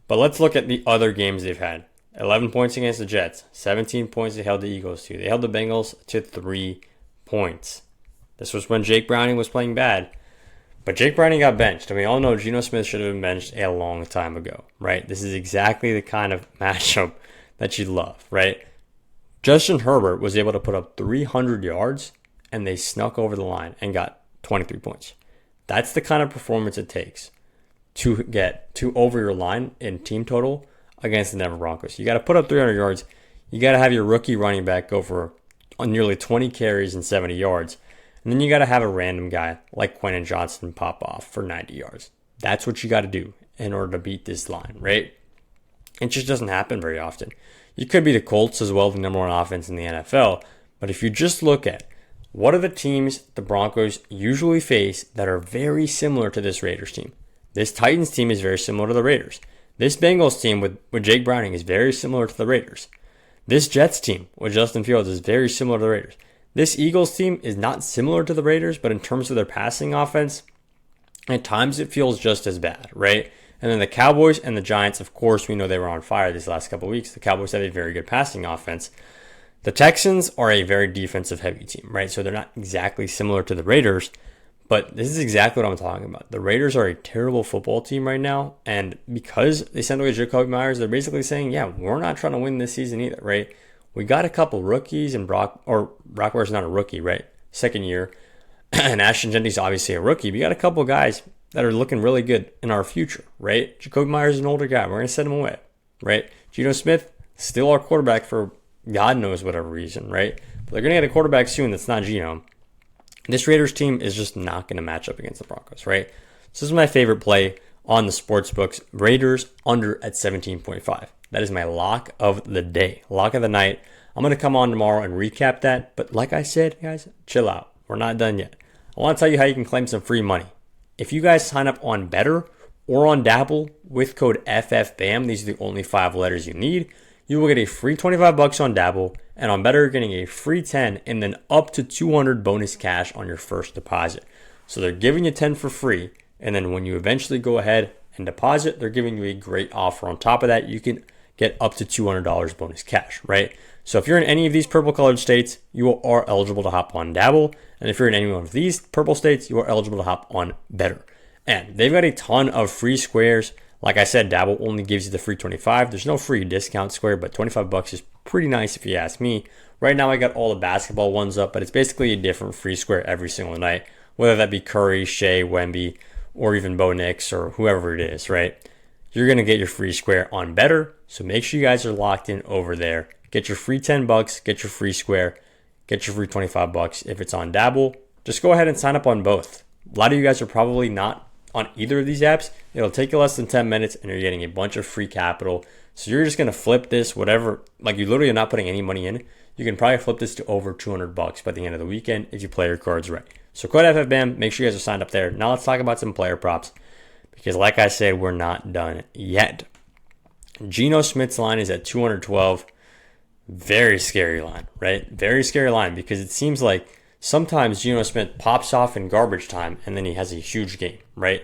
But let's look at the other games they've had. 11 points against the Jets. 17 points they held the Eagles to. They held the Bengals to 3 points. This was when Jake Browning was playing bad. But Jake Browning got benched. And we all know Geno Smith should have been benched a long time ago, right? This is exactly the kind of matchup that you love, right? Justin Herbert was able to put up 300 yards, and they snuck over the line and got 23 points. That's the kind of performance it takes to get over your line in team total against the Denver Broncos. You got to put up 300 yards. You got to have your rookie running back go for nearly 20 carries and 70 yards. And then you got to have a random guy like Quentin Johnson pop off for 90 yards. That's what you got to do in order to beat this line, right? It just doesn't happen very often. You could be the Colts as well, the number 1 offense in the NFL. But if you just look at what are the teams the Broncos usually face that are very similar to this Raiders team? This Titans team is very similar to the Raiders. This Bengals team with Jake Browning is very similar to the Raiders. This Jets team with Justin Fields is very similar to the Raiders. This Eagles team is not similar to the Raiders, but in terms of their passing offense, at times it feels just as bad, right? And then the Cowboys and the Giants, of course, we know they were on fire these last couple of weeks. The Cowboys have a very good passing offense. The Texans are a very defensive-heavy team, right? So they're not exactly similar to the Raiders, but this is exactly what I'm talking about. The Raiders are a terrible football team right now, and because they sent away Jacoby Myers, they're basically saying, yeah, we're not trying to win this season either, right? We got a couple rookies, and Brock Bowers not a rookie, right? Second year. And Ashton Genty's obviously a rookie. We got a couple guys that are looking really good in our future, right? Jacoby Myers is an older guy. We're going to send him away, right? Geno Smith, still our quarterback for God knows whatever reason, right? But they're going to get a quarterback soon that's not Geno. This Raiders team is just not going to match up against the Broncos, right? So this is my favorite play on the sports books. Raiders under at 17.5. That is my lock of the day, lock of the night. I'm going to come on tomorrow and recap that. But like I said, guys, chill out. We're not done yet. I want to tell you how you can claim some free money. If you guys sign up on Better or on Dabble with code FFBAM, these are the only 5 letters you need, you will get a free $25 on Dabble. And on Better, you're getting a free 10 and then up to 200 bonus cash on your first deposit. So they're giving you 10 for free. And then when you eventually go ahead and deposit, they're giving you a great offer. On top of that, you can get up to $200 bonus cash, right? So if you're in any of these purple colored states, you are eligible to hop on Dabble. And if you're in any one of these purple states, you are eligible to hop on Better. And they've got a ton of free squares. Like I said, Dabble only gives you the free 25. There's no free discount square, but $25 is pretty nice if you ask me. Right now I got all the basketball ones up, but it's basically a different free square every single night, whether that be Curry, Shea, Wemby, or even Bo Nix or whoever it is, right? You're going to get your free square on better. So make sure you guys are locked in over there. Get your free $10, get your free square, get your free $25 if it's on Dabble. Just go ahead and sign up on both. A lot of you guys are probably not on either of these apps. It'll take you less than 10 minutes and you're getting a bunch of free capital. So you're just going to flip this, whatever, like you literally are not putting any money in. You can probably flip this to over $200 by the end of the weekend if you play your cards right. So code FFBAM, make sure you guys are signed up there. Now let's talk about some player props because like I said, we're not done yet. Geno Smith's line is at 212. Very scary line, right? Very scary line because it seems like sometimes Geno Smith pops off in garbage time and then he has a huge game, right?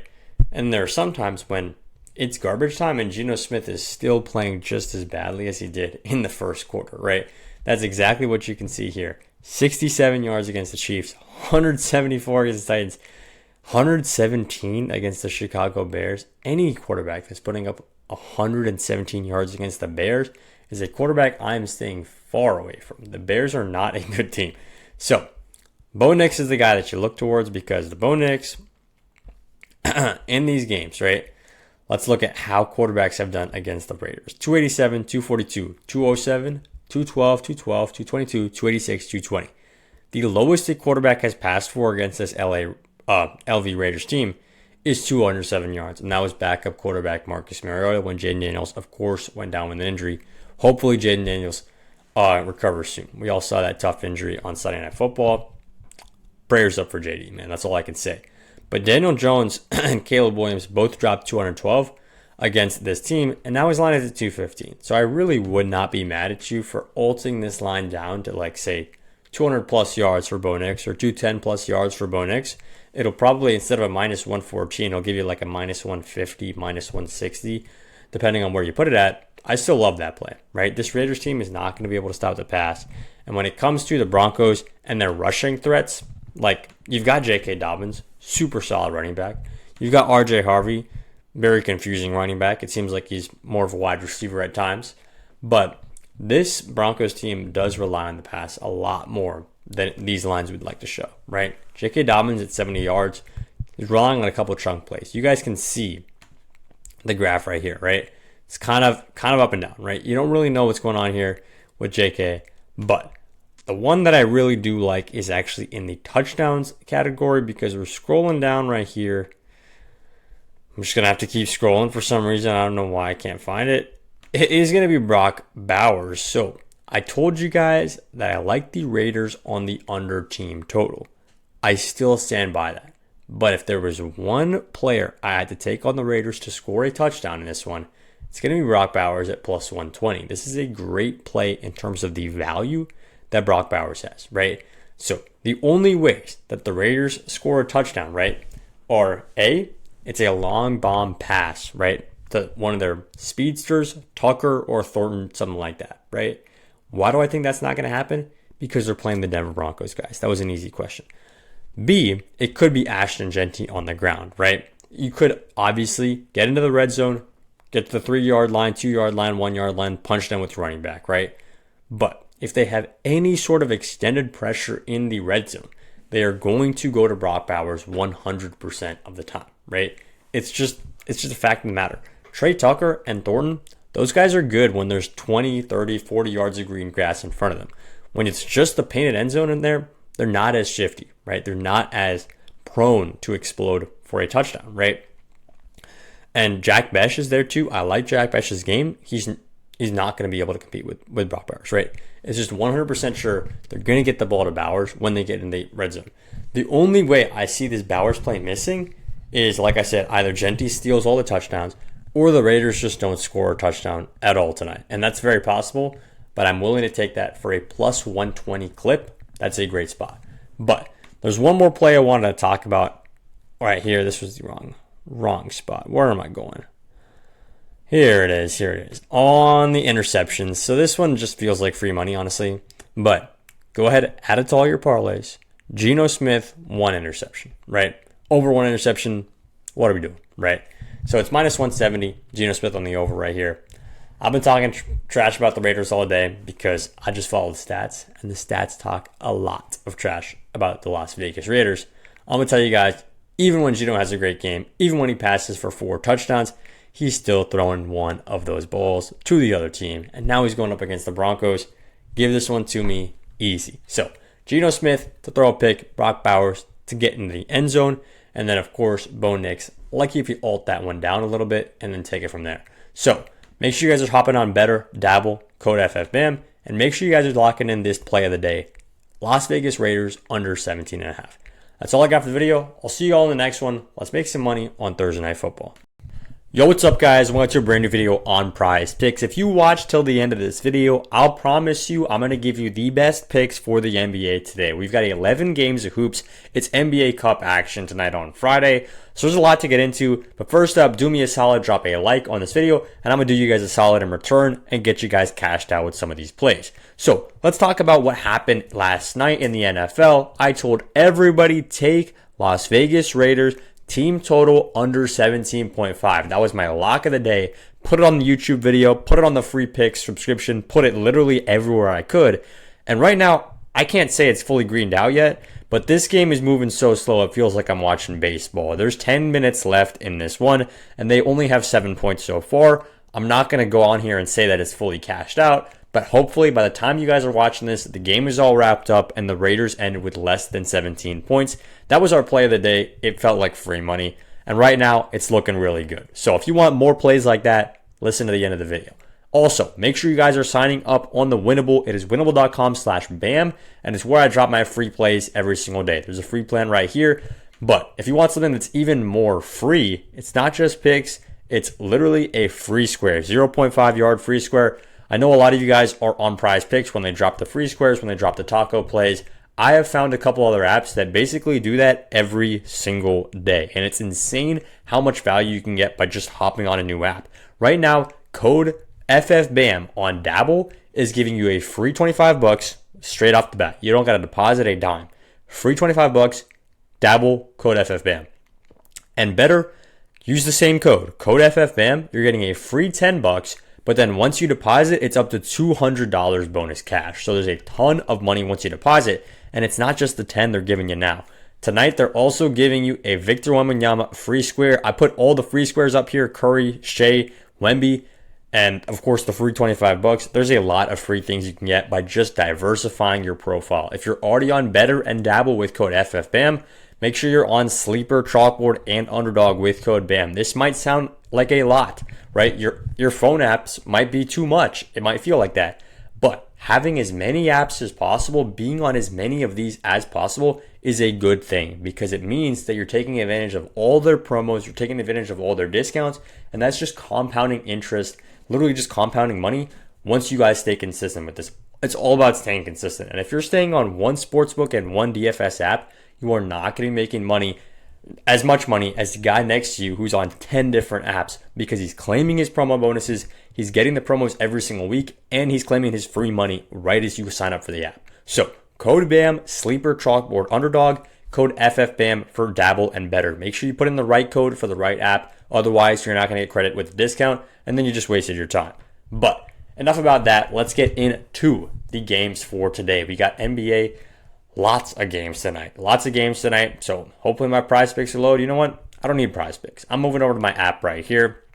And there are some times when it's garbage time and Geno Smith is still playing just as badly as he did in the first quarter, right? That's exactly what you can see here. 67 yards against the Chiefs, 174 against the Titans, 117 against the Chicago Bears. Any quarterback that's putting up 117 yards against the Bears is a quarterback I'm staying far away from. The Bears are not a good team. So, Bo Nix is the guy that you look towards because the Bo Nix in these games, right? Let's look at how quarterbacks have done against the Raiders. 287, 242, 207, 212, 212, 222, 286, 220. The lowest a quarterback has passed for against this LV Raiders team is 207 yards. And that was backup quarterback Marcus Mariota when Jaden Daniels, of course, went down with an injury. Hopefully Jaden Daniels recovers soon. We all saw that tough injury on Sunday Night Football. Prayers up for JD, man. That's all I can say. But Daniel Jones and Caleb Williams both dropped 212 against this team, and now his line is at 215. So I really would not be mad at you for ulting this line down to, like, say, 200 plus yards for Bo Nix or 210 plus yards for Bo Nix. It'll probably, instead of a minus 114, it'll give you like a minus 150, minus 160, depending on where you put it at. I still love that play, right? This Raiders team is not going to be able to stop the pass. And when it comes to the Broncos and their rushing threats, like, you've got J.K. Dobbins, super solid running back. You've got R.J. Harvey, very confusing running back. It seems like he's more of a wide receiver at times. But this Broncos team does rely on the pass a lot more than these lines would like to show, right? J.K. Dobbins at 70 yards is relying on a couple chunk plays. You guys can see the graph right here, right? It's kind of up and down, right? You don't really know what's going on here with J.K., but the one that I really do like is actually in the touchdowns category because we're scrolling down right here. I'm just going to have to keep scrolling for some reason. I don't know why I can't find it. It is going to be Brock Bowers. So I told you guys that I like the Raiders on the under team total. I still stand by that. But if there was one player I had to take on the Raiders to score a touchdown in this one, it's going to be Brock Bowers at plus 120. This is a great play in terms of the value that Brock Bowers has, right? So the only ways that the Raiders score a touchdown, right, are A, it's a long bomb pass, right, to one of their speedsters, Tucker or Thornton, something like that, right? Why do I think that's not going to happen? Because they're playing the Denver Broncos, guys. That was an easy question. B, it could be Ashton Genty on the ground, right? You could obviously get into the red zone, get to the 3-yard line, 2-yard line, 1-yard line, punch them with running back, right? But if they have any sort of extended pressure in the red zone, they are going to go to Brock Bowers 100% of the time, right? It's just a fact of the matter. Trey Tucker and Thornton, those guys are good when there's 20, 30, 40 yards of green grass in front of them. When it's just the painted end zone in there, they're not as shifty, right? They're not as prone to explode for a touchdown, right? And Jack Besh is there too. I like Jack Besh's game. He's not going to be able to compete with Brock Bowers, right? It's just 100% sure they're going to get the ball to Bowers when they get in the red zone. The only way I see this Bowers play missing is, like I said, either Genty steals all the touchdowns or the Raiders just don't score a touchdown at all tonight. And that's very possible, but I'm willing to take that for a plus 120 clip. That's a great spot. But there's one more play I wanted to talk about right here. This was the wrong spot. Where am I going? Here it is. On the interceptions. So this one just feels like free money, honestly. But go ahead, add it to all your parlays. Geno Smith, 1 interception, right? Over 1 interception, what are we doing, right? So it's minus 170. Geno Smith on the over right here. I've been talking trash about the Raiders all day because I just follow the stats, and the stats talk a lot of trash about the Las Vegas Raiders. I'm going to tell you guys, even when Geno has a great game, even when he passes for 4 touchdowns, he's still throwing one of those balls to the other team. And now he's going up against the Broncos. Give this one to me easy. So Geno Smith to throw a pick, Brock Bowers to get into the end zone, and then of course Bo Nix. Lucky if you alt that one down a little bit and then take it from there. So make sure you guys are hopping on Better, Dabble, code FFBAM, and make sure you guys are locking in this play of the day. Las Vegas Raiders under 17.5. That's all I got for the video. I'll see you all in the next one. Let's make some money on Thursday Night Football. Yo, what's up guys? Welcome to a brand new video on Prize Picks. If you watch till the end of this video, I'll promise you I'm going to give you the best picks for the NBA today. We've got 11 games of hoops. It's NBA Cup action tonight on Friday. So there's a lot to get into. But first up, do me a solid, drop a like on this video, and I'm going to do you guys a solid in return and get you guys cashed out with some of these plays. So let's talk about what happened last night in the NFL. I told everybody take Las Vegas Raiders team total under 17.5. That was my lock of the day. Put it on the YouTube video, put it on the free picks subscription, put it literally everywhere I could. And right now, I can't say it's fully greened out yet, but this game is moving so slow, it feels like I'm watching baseball. There's 10 minutes left in this one, and they only have 7 points so far. I'm not going to go on here and say that it's fully cashed out, but hopefully by the time you guys are watching this, the game is all wrapped up and the Raiders ended with less than 17 points. That was our play of the day. It felt like free money. And right now, it's looking really good. So if you want more plays like that, listen to the end of the video. Also, make sure you guys are signing up on the Winnable. It is winnable.com/BAM, and it's where I drop my free plays every single day. There's a free plan right here. But if you want something that's even more free, it's not just picks. It's literally a free square, 0.5 yard free square. I know a lot of you guys are on Prize Picks when they drop the free squares, when they drop the taco plays. I have found a couple other apps that basically do that every single day. And it's insane how much value you can get by just hopping on a new app. Right now, code FFBAM on Dabble is giving you a free $25 straight off the bat. You don't got to deposit a dime. Free $25, Dabble, code FFBAM. And better, use the same code FFBAM. You're getting a free $10. But then once you deposit, it's up to $200 bonus cash. So there's a ton of money once you deposit. And it's not just the 10 they're giving you now. Tonight, they're also giving you a Victor Wembanyama free square. I put all the free squares up here: Curry, Shea, Wemby, and of course the free $25. There's a lot of free things you can get by just diversifying your profile. If you're already on Better and Dabble with code FFBAM, make sure you're on Sleeper, Chalkboard, and Underdog with code BAM. This might sound like a lot, right? Your phone apps might be too much. It might feel like that. But having as many apps as possible, being on as many of these as possible is a good thing because it means that you're taking advantage of all their promos, you're taking advantage of all their discounts, and that's just compounding interest, literally just compounding money once you guys stay consistent with this. It's all about staying consistent. And if you're staying on one sportsbook and one DFS app, you are not going to be making money, as much money as the guy next to you who's on 10 different apps because he's claiming his promo bonuses, he's getting the promos every single week, and he's claiming his free money right as you sign up for the app. So code BAM, Sleeper, Chalkboard, Underdog, code FFBAM for Dabble and Better. Make sure you put in the right code for the right app. Otherwise, you're not going to get credit with the discount, and then you just wasted your time. But enough about that. Let's get into the games for today. We got NBA. Lots of games tonight. So hopefully my Prize Picks are loaded. You know what? I don't need Prize Picks. I'm moving over to my app right here.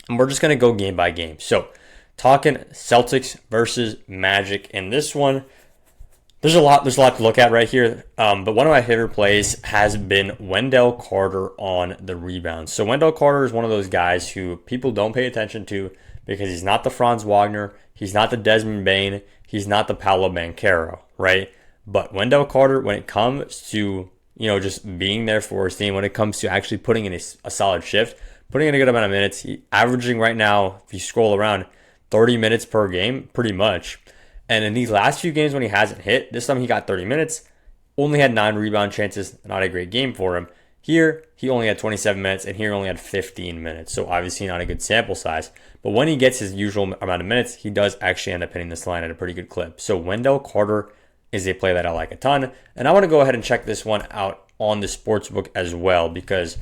And we're just going to go game by game. So talking Celtics versus Magic in this one. There's a lot to look at right here. But one of my favorite plays has been Wendell Carter on the rebound. So Wendell Carter is one of those guys who people don't pay attention to because he's not the Franz Wagner. He's not the Desmond Bain. He's not the Paolo Banchero, right? But Wendell Carter, when it comes to, just being there for his team, when it comes to actually putting in a solid shift, putting in a good amount of minutes, he averaging right now, if you scroll around, 30 minutes per game, pretty much. And in these last few games when he hasn't hit, this time he got 30 minutes, only had 9 rebound chances, not a great game for him. Here, he only had 27 minutes, and here only had 15 minutes. So obviously not a good sample size. But when he gets his usual amount of minutes, he does actually end up hitting this line at a pretty good clip. So Wendell Carter is a play that I like a ton. And I want to go ahead and check this one out on the sportsbook as well, because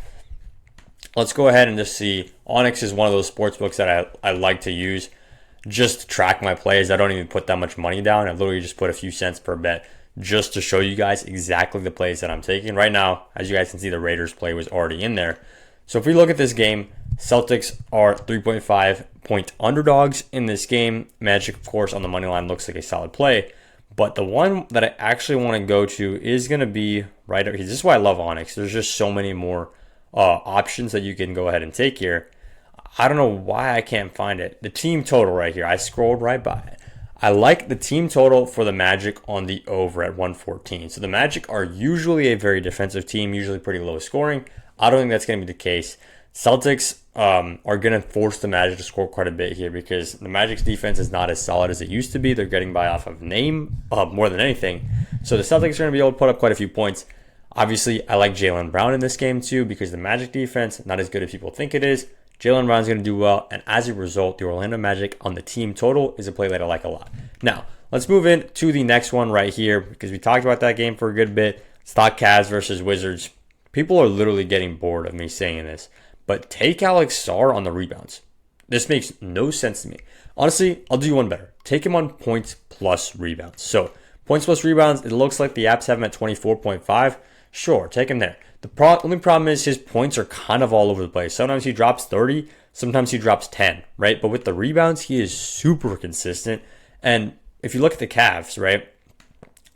let's go ahead and just see. Onyx is one of those sportsbooks that I like to use just to track my plays. I don't even put that much money down. I literally just put a few cents per bet. just to show you guys exactly the plays that I'm taking. Right now, as you guys can see, the Raiders play was already in there. So if we look at this game, Celtics are 3.5 point underdogs in this game. Magic, of course, on the money line looks like a solid play. But the one that I actually want to go to is going to be right over here. This is why I love Onyx. There's just so many more options that you can go ahead and take here. I don't know why I can't find it. The team total right here. I scrolled right by it. I like the team total for the Magic on the over at 114. So the Magic are usually a very defensive team, usually pretty low scoring. I don't think that's going to be the case. Celtics are going to force the Magic to score quite a bit here because the Magic's defense is not as solid as it used to be. They're getting by off of name more than anything. So the Celtics are going to be able to put up quite a few points. Obviously, I like Jaylen Brown in this game too because the Magic defense, not as good as people think it is. Jaylen Brown's going to do well, and as a result, the Orlando Magic on the team total is a play that I like a lot. Now, let's move into the next one right here because we talked about that game for a good bit. Stock Cavs versus Wizards. People are literally getting bored of me saying this, but take Alex Sarr on the rebounds. This makes no sense to me. Honestly, I'll do you one better. Take him on points plus rebounds. So, points plus rebounds, it looks like the apps have him at 24.5. Sure, take him there. The only problem is his points are kind of all over the place. Sometimes he drops 30, sometimes he drops 10, right? But with the rebounds, he is super consistent. And if you look at the Cavs, right,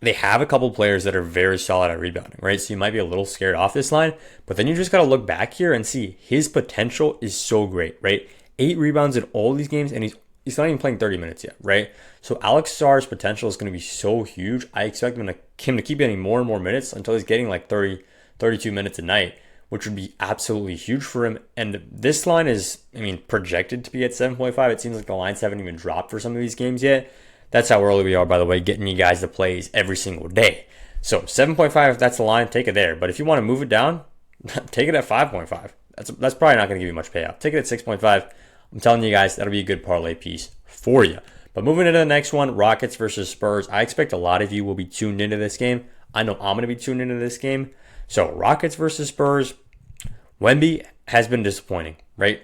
they have a couple players that are very solid at rebounding, right? So you might be a little scared off this line, but then you just got to look back here and see his potential is so great, right? 8 rebounds in all these games, and he's not even playing 30 minutes yet, right? So Alex Sarr's potential is going to be so huge. I expect him to keep getting more and more minutes until he's getting like 30, 32 minutes a night, which would be absolutely huge for him. And this line is, projected to be at 7.5. It seems like the lines haven't even dropped for some of these games yet. That's how early we are, by the way, getting you guys the plays every single day. So 7.5, if that's the line, take it there. But if you want to move it down, take it at 5.5. That's probably not going to give you much payout. Take it at 6.5. I'm telling you guys, that'll be a good parlay piece for you. But moving into the next one, Rockets versus Spurs. I expect a lot of you will be tuned into this game. I know I'm going to be tuned into this game. So Rockets versus Spurs. Wemby has been disappointing, right?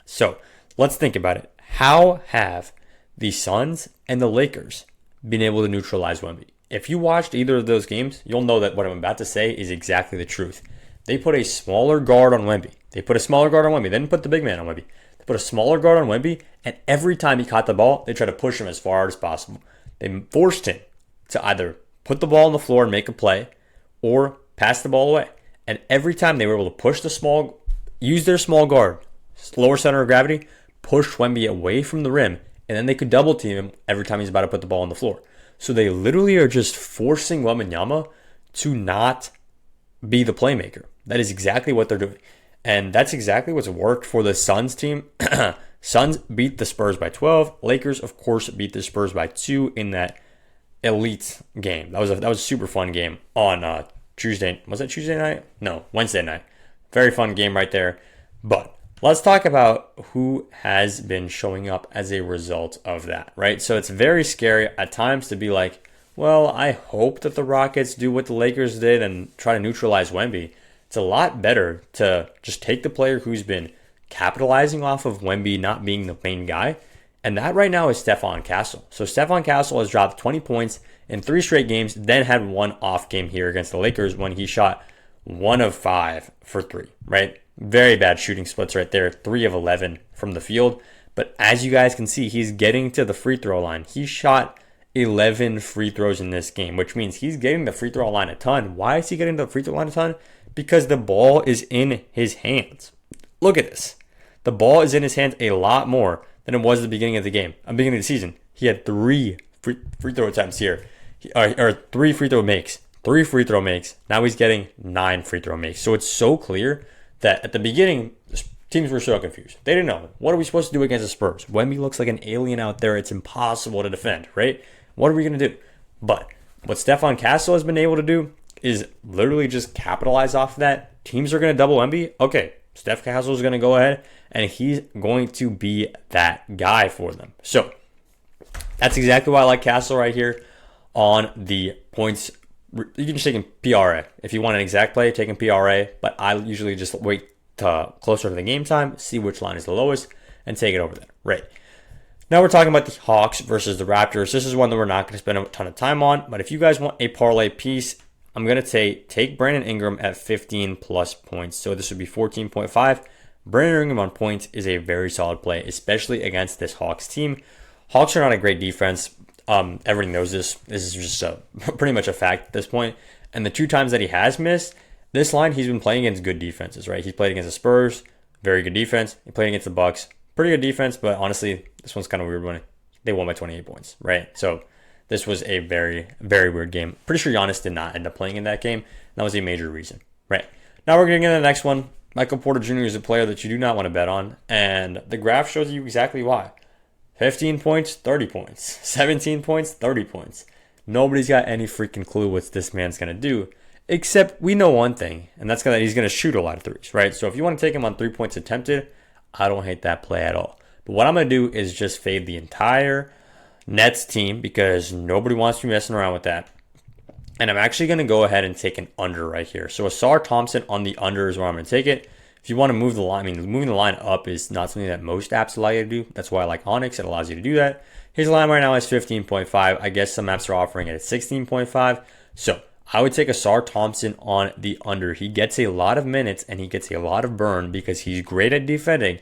So let's think about it. How have the Suns and the Lakers been able to neutralize Wemby? If you watched either of those games, you'll know that what I'm about to say is exactly the truth. They put a smaller guard on Wemby. They didn't put the big man on Wemby. They put a smaller guard on Wemby, and every time he caught the ball, they tried to push him as far as possible. They forced him to either put the ball on the floor and make a play or pass the ball away. And every time they were able to use their small guard, lower center of gravity, push Wemby away from the rim, and then they could double team him every time he's about to put the ball on the floor. So they literally are just forcing Wembanyama to not be the playmaker. That is exactly what they're doing. And that's exactly what's worked for the Suns team. Suns beat the Spurs by 12. Lakers, of course, beat the Spurs by 2 in that elite game. That was a super fun game on Tuesday. Was it Tuesday night? No, Wednesday night. Very fun game right there. But let's talk about who has been showing up as a result of that, right? So it's very scary at times to be like, well, I hope that the Rockets do what the Lakers did and try to neutralize Wemby. It's a lot better to just take the player who's been capitalizing off of Wemby not being the main guy. And that right now is Stephon Castle. So Stephon Castle has dropped 20 points in 3 straight games, then had one off game here against the Lakers when he shot 1 of 5 for 3, right? Very bad shooting splits right there, 3 of 11 from the field. But as you guys can see, he's getting to the free throw line. He shot 11 free throws in this game, which means he's getting the free throw line a ton. Why is he getting the free throw line a ton? Because the ball is in his hands. Look at this. The ball is in his hands a lot more than it was at the beginning of the game. At the beginning of the season, he had 3 free throw attempts here, or 3 free throw makes. 3 free throw makes. Now he's getting 9 free throw makes. So it's so clear that at the beginning, teams were so confused. They didn't know. What are we supposed to do against the Spurs? Wemby looks like an alien out there. It's impossible to defend, right? What are we going to do? But what Stephon Castle has been able to do is literally just capitalize off of that. Teams are going to double Wemby. Okay, Steph Castle is going to go ahead, and he's going to be that guy for them. So that's exactly why I like Castle right here on the points. You can just take him PRA. If you want an exact play, take him PRA. But I usually just wait to closer to the game time, see which line is the lowest, and take it over there. Right. Now we're talking about the Hawks versus the Raptors. This is one that we're not going to spend a ton of time on, but if you guys want a parlay piece, I'm going to take Brandon Ingram at 15 plus points. So this would be 14.5. Brandon Ingram on points is a very solid play, especially against this Hawks team. Hawks are not a great defense. Everybody knows this. This is just pretty much a fact at this point. And the 2 times that he has missed, this line, he's been playing against good defenses, right? He's played against the Spurs, very good defense. He played against the Bucks, pretty good defense, but honestly, this one's kind of weird when they won by 28 points, right? So this was a very, very weird game. Pretty sure Giannis did not end up playing in that game. That was a major reason, right? Now we're getting into the next one. Michael Porter Jr. is a player that you do not want to bet on, and the graph shows you exactly why. 15 points, 30 points. 17 points, 30 points. Nobody's got any freaking clue what this man's going to do, except we know one thing, and that's that he's going to shoot a lot of threes, right? So if you want to take him on 3 points attempted, I don't hate that play at all. But what I'm going to do is just fade the entire Nets team because nobody wants to be messing around with that. And I'm actually going to go ahead and take an under right here. So Asar Thompson on the under is where I'm going to take it. If you want to move the line, moving the line up is not something that most apps allow you to do. That's why I like Onyx. It allows you to do that. His line right now is 15.5. I guess some apps are offering it at 16.5. So I would take Asar Thompson on the under. He gets a lot of minutes and he gets a lot of burn because he's great at defending.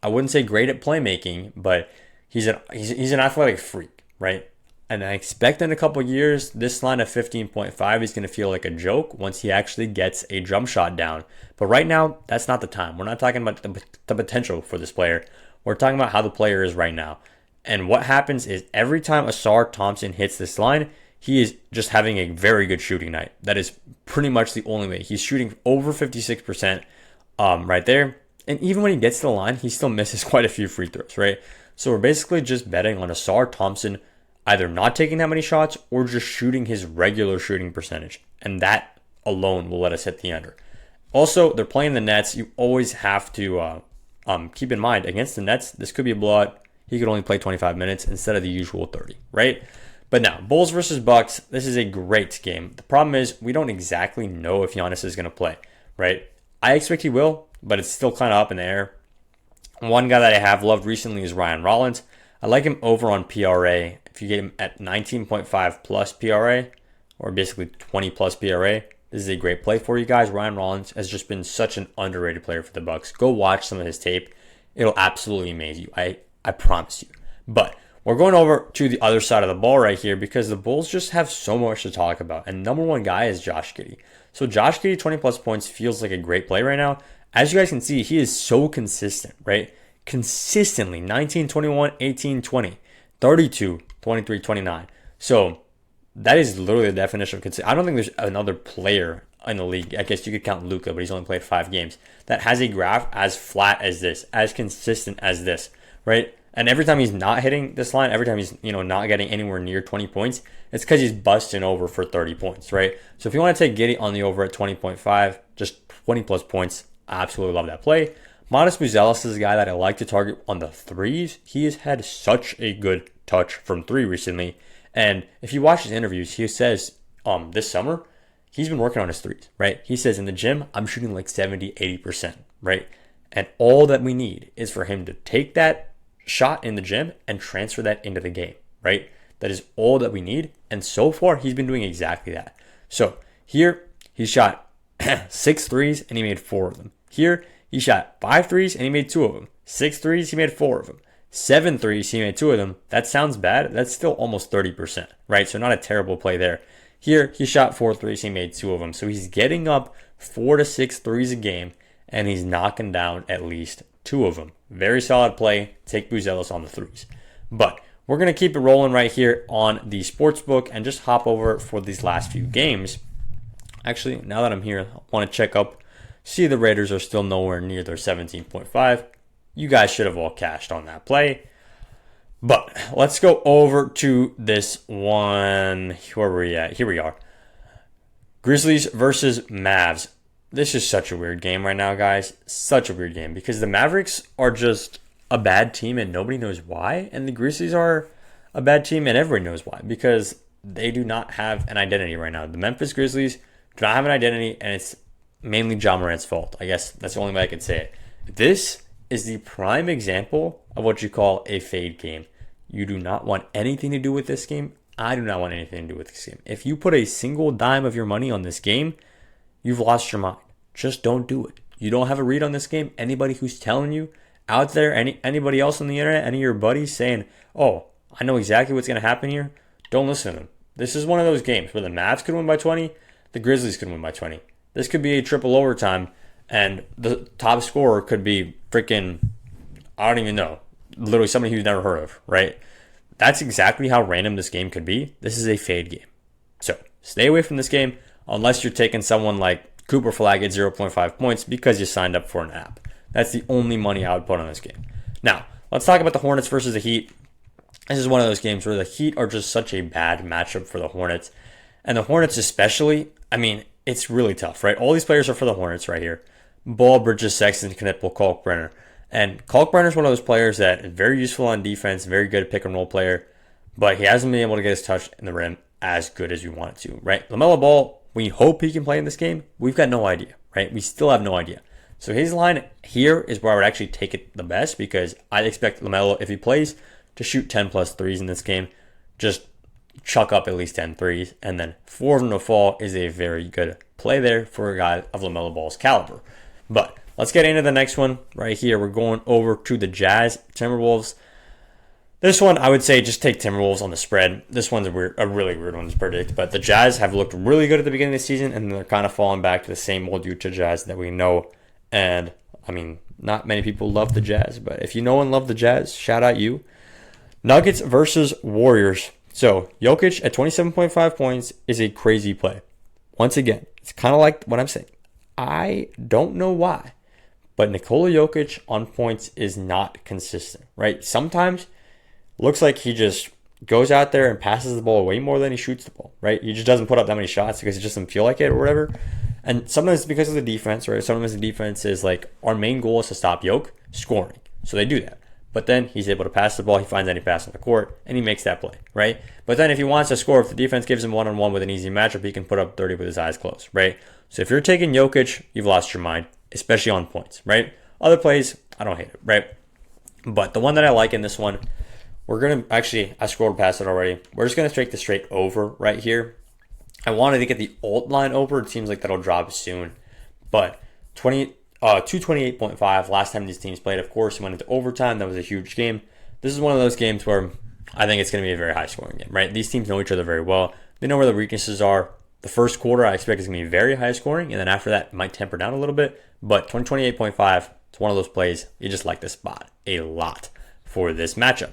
I wouldn't say great at playmaking, but he's an athletic freak, right? And I expect in a couple of years, this line of 15.5 is going to feel like a joke once he actually gets a jump shot down. But right now, that's not the time. We're not talking about the potential for this player. We're talking about how the player is right now. And what happens is every time Asar Thompson hits this line, he is just having a very good shooting night. That is pretty much the only way. He's shooting over 56% right there. And even when he gets to the line, he still misses quite a few free throws, right? So we're basically just betting on Asar Thompson either not taking that many shots or just shooting his regular shooting percentage. And that alone will let us hit the under. Also, they're playing the Nets. You always have to keep in mind, against the Nets, this could be a blowout. He could only play 25 minutes instead of the usual 30, right? But now, Bulls versus Bucks, this is a great game. The problem is we don't exactly know if Giannis is going to play, right? I expect he will, but it's still kind of up in the air. One guy that I have loved recently is Ryan Rollins. I like him over on PRA. If you get him at 19.5 plus PRA, or basically 20 plus PRA, this is a great play for you guys. Ryan Rollins has just been such an underrated player for the Bucks. Go watch some of his tape. It'll absolutely amaze you. I promise you. But we're going over to the other side of the ball right here because the Bulls just have so much to talk about. And number one guy is Josh Giddey. So Josh Giddey, 20 plus points, feels like a great play right now. As you guys can see, he is so consistent, right? Consistently, 19, 21, 18, 20, 32, 23, 29. So that is literally the definition of consistent. I don't think there's another player in the league. I guess you could count Luka, but he's only played 5 games. That has a graph as flat as this, as consistent as this, right? And every time he's not hitting this line, every time he's not getting anywhere near 20 points, it's because he's busting over for 30 points, right? So if you want to take Giddey on the over at 20.5, just 20 plus points, I absolutely love that play. Modest Buzelis is a guy that I like to target on the threes. He has had such a good touch from 3 recently. And if you watch his interviews, he says this summer, he's been working on his threes, right? He says in the gym, I'm shooting like 70, 80%, right? And all that we need is for him to take that shot in the gym and transfer that into the game, right? That is all that we need. And so far, he's been doing exactly that. So here, he shot 6 threes and he made 4 of them. Here, he shot 5 threes and he made 2 of them. 6 threes, he made 4 of them. 7 threes, he made 2 of them. That sounds bad. That's still almost 30%, right? So not a terrible play there. Here, he shot 4 threes, he made 2 of them. So he's getting up 4 to 6 threes a game, and he's knocking down at least 2 of them. Very solid play. Take Buzelis on the threes. But we're going to keep it rolling right here on the sportsbook and just hop over for these last few games. Actually, now that I'm here, I want to check up. See, the Raiders are still nowhere near their 17.5. You guys should have all cashed on that play. But let's go over to this one. Where were we at? Here we are. Grizzlies versus Mavs. This is such a weird game right now, guys. Such a weird game because the Mavericks are just a bad team and nobody knows why. And the Grizzlies are a bad team and everybody knows why because they do not have an identity right now. The Memphis Grizzlies do not have an identity and it's mainly Ja Morant's fault. I guess that's the only way I could say it. This is the prime example of what you call a fade game. You do not want anything to do with this game. I do not want anything to do with this game. If you put a single dime of your money on this game, you've lost your mind. Just don't do it. You don't have a read on this game. Anybody who's telling you out there, anybody else on the internet, any of your buddies saying, oh, I know exactly what's going to happen here, don't listen to them. This is one of those games where the Mavs could win by 20, the Grizzlies could win by 20. This could be a triple overtime, and the top scorer could be freaking, I don't even know, literally somebody who's never heard of, right? That's exactly how random this game could be. This is a fade game. So stay away from this game unless you're taking someone like Cooper Flag at 0.5 points because you signed up for an app. That's the only money I would put on this game. Now, let's talk about the Hornets versus the Heat. This is one of those games where the Heat are just such a bad matchup for the Hornets. And the Hornets especially, I mean, it's really tough, right? All these players are for the Hornets right here. Ball, Bridges, Sexton, Knipple, Kalkbrenner. And Kalkbrenner is one of those players that is very useful on defense, very good pick and roll player, but he hasn't been able to get his touch in the rim as good as you want it to, right? LaMelo Ball, we hope he can play in this game. We've got no idea, right? We still have no idea. So his line here is where I would actually take it the best because I expect LaMelo, if he plays, to shoot 10 plus threes in this game. Just chuck up at least 10 threes. And then 4 of them to fall is a very good play there for a guy of LaMelo Ball's caliber. But let's get into the next one right here. We're going over to the Jazz Timberwolves. This one, I would say just take Timberwolves on the spread. This one's a really weird one to predict, but the Jazz have looked really good at the beginning of the season, and they're kind of falling back to the same old Utah Jazz that we know. And, I mean, not many people love the Jazz, but if you know and love the Jazz, shout out you. Nuggets versus Warriors. So, Jokic at 27.5 points is a crazy play. Once again, it's kind of like what I'm saying. I don't know why, but Nikola Jokic on points is not consistent, right? Sometimes looks like he just goes out there and passes the ball way more than he shoots the ball, right? He just doesn't put up that many shots because he just doesn't feel like it or whatever. And sometimes it's because of the defense, right? Sometimes the defense is like, our main goal is to stop Jokic scoring. So they do that. But then he's able to pass the ball. He finds any pass on the court, and he makes that play, right? But then if he wants to score, if the defense gives him one-on-one with an easy matchup, he can put up 30 with his eyes closed, right? So if you're taking Jokic, you've lost your mind, especially on points, right? Other plays, I don't hate it, right? But the one that I like in this one, we're going to, actually, I scrolled past it already. We're just going to take the straight over right here. I wanted to get the alt line over. It seems like that'll drop soon. But 228.5 last time these teams played. Of course, it went into overtime. That was a huge game. This is one of those games where I think it's going to be a very high scoring game, right? These teams know each other very well. They know where the weaknesses are. The first quarter, I expect is going to be very high scoring. And then after that, it might temper down a little bit. But 28.5, it's one of those plays. You just like this spot a lot for this matchup.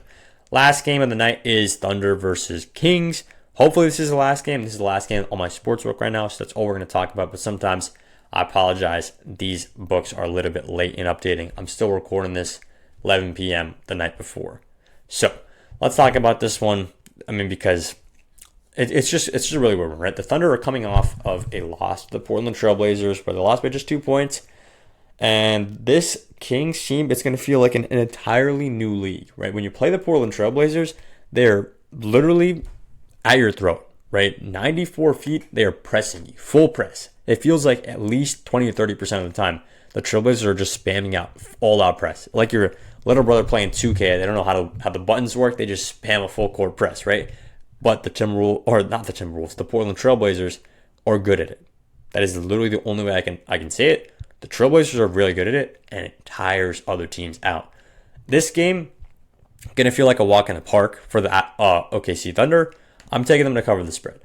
Last game of the night is Thunder versus Kings. Hopefully this is the last game. This is the last game on my sportsbook right now, so that's all we're going to talk about. But sometimes, I apologize, these books are a little bit late in updating. I'm still recording this 11 p.m. the night before. So let's talk about this one. I mean, because it's just a really weird one, right? The Thunder are coming off of a loss to the Portland Trailblazers, where they lost by just 2 points. And this Kings team, it's going to feel like an entirely new league, right? When you play the Portland Trailblazers, they're literally at your throat, right? 94 feet, they are pressing you, full press. It feels like at least 20 to 30% of the time, the Trailblazers are just spamming out all-out press. Like your little brother playing 2K, they don't know how the buttons work, they just spam a full court press, right? But the the Portland Trailblazers are good at it. That is literally the only way I can say it. The Trailblazers are really good at it, and it tires other teams out. This game, going to feel like a walk in the park for the OKC Thunder. I'm taking them to cover the spread.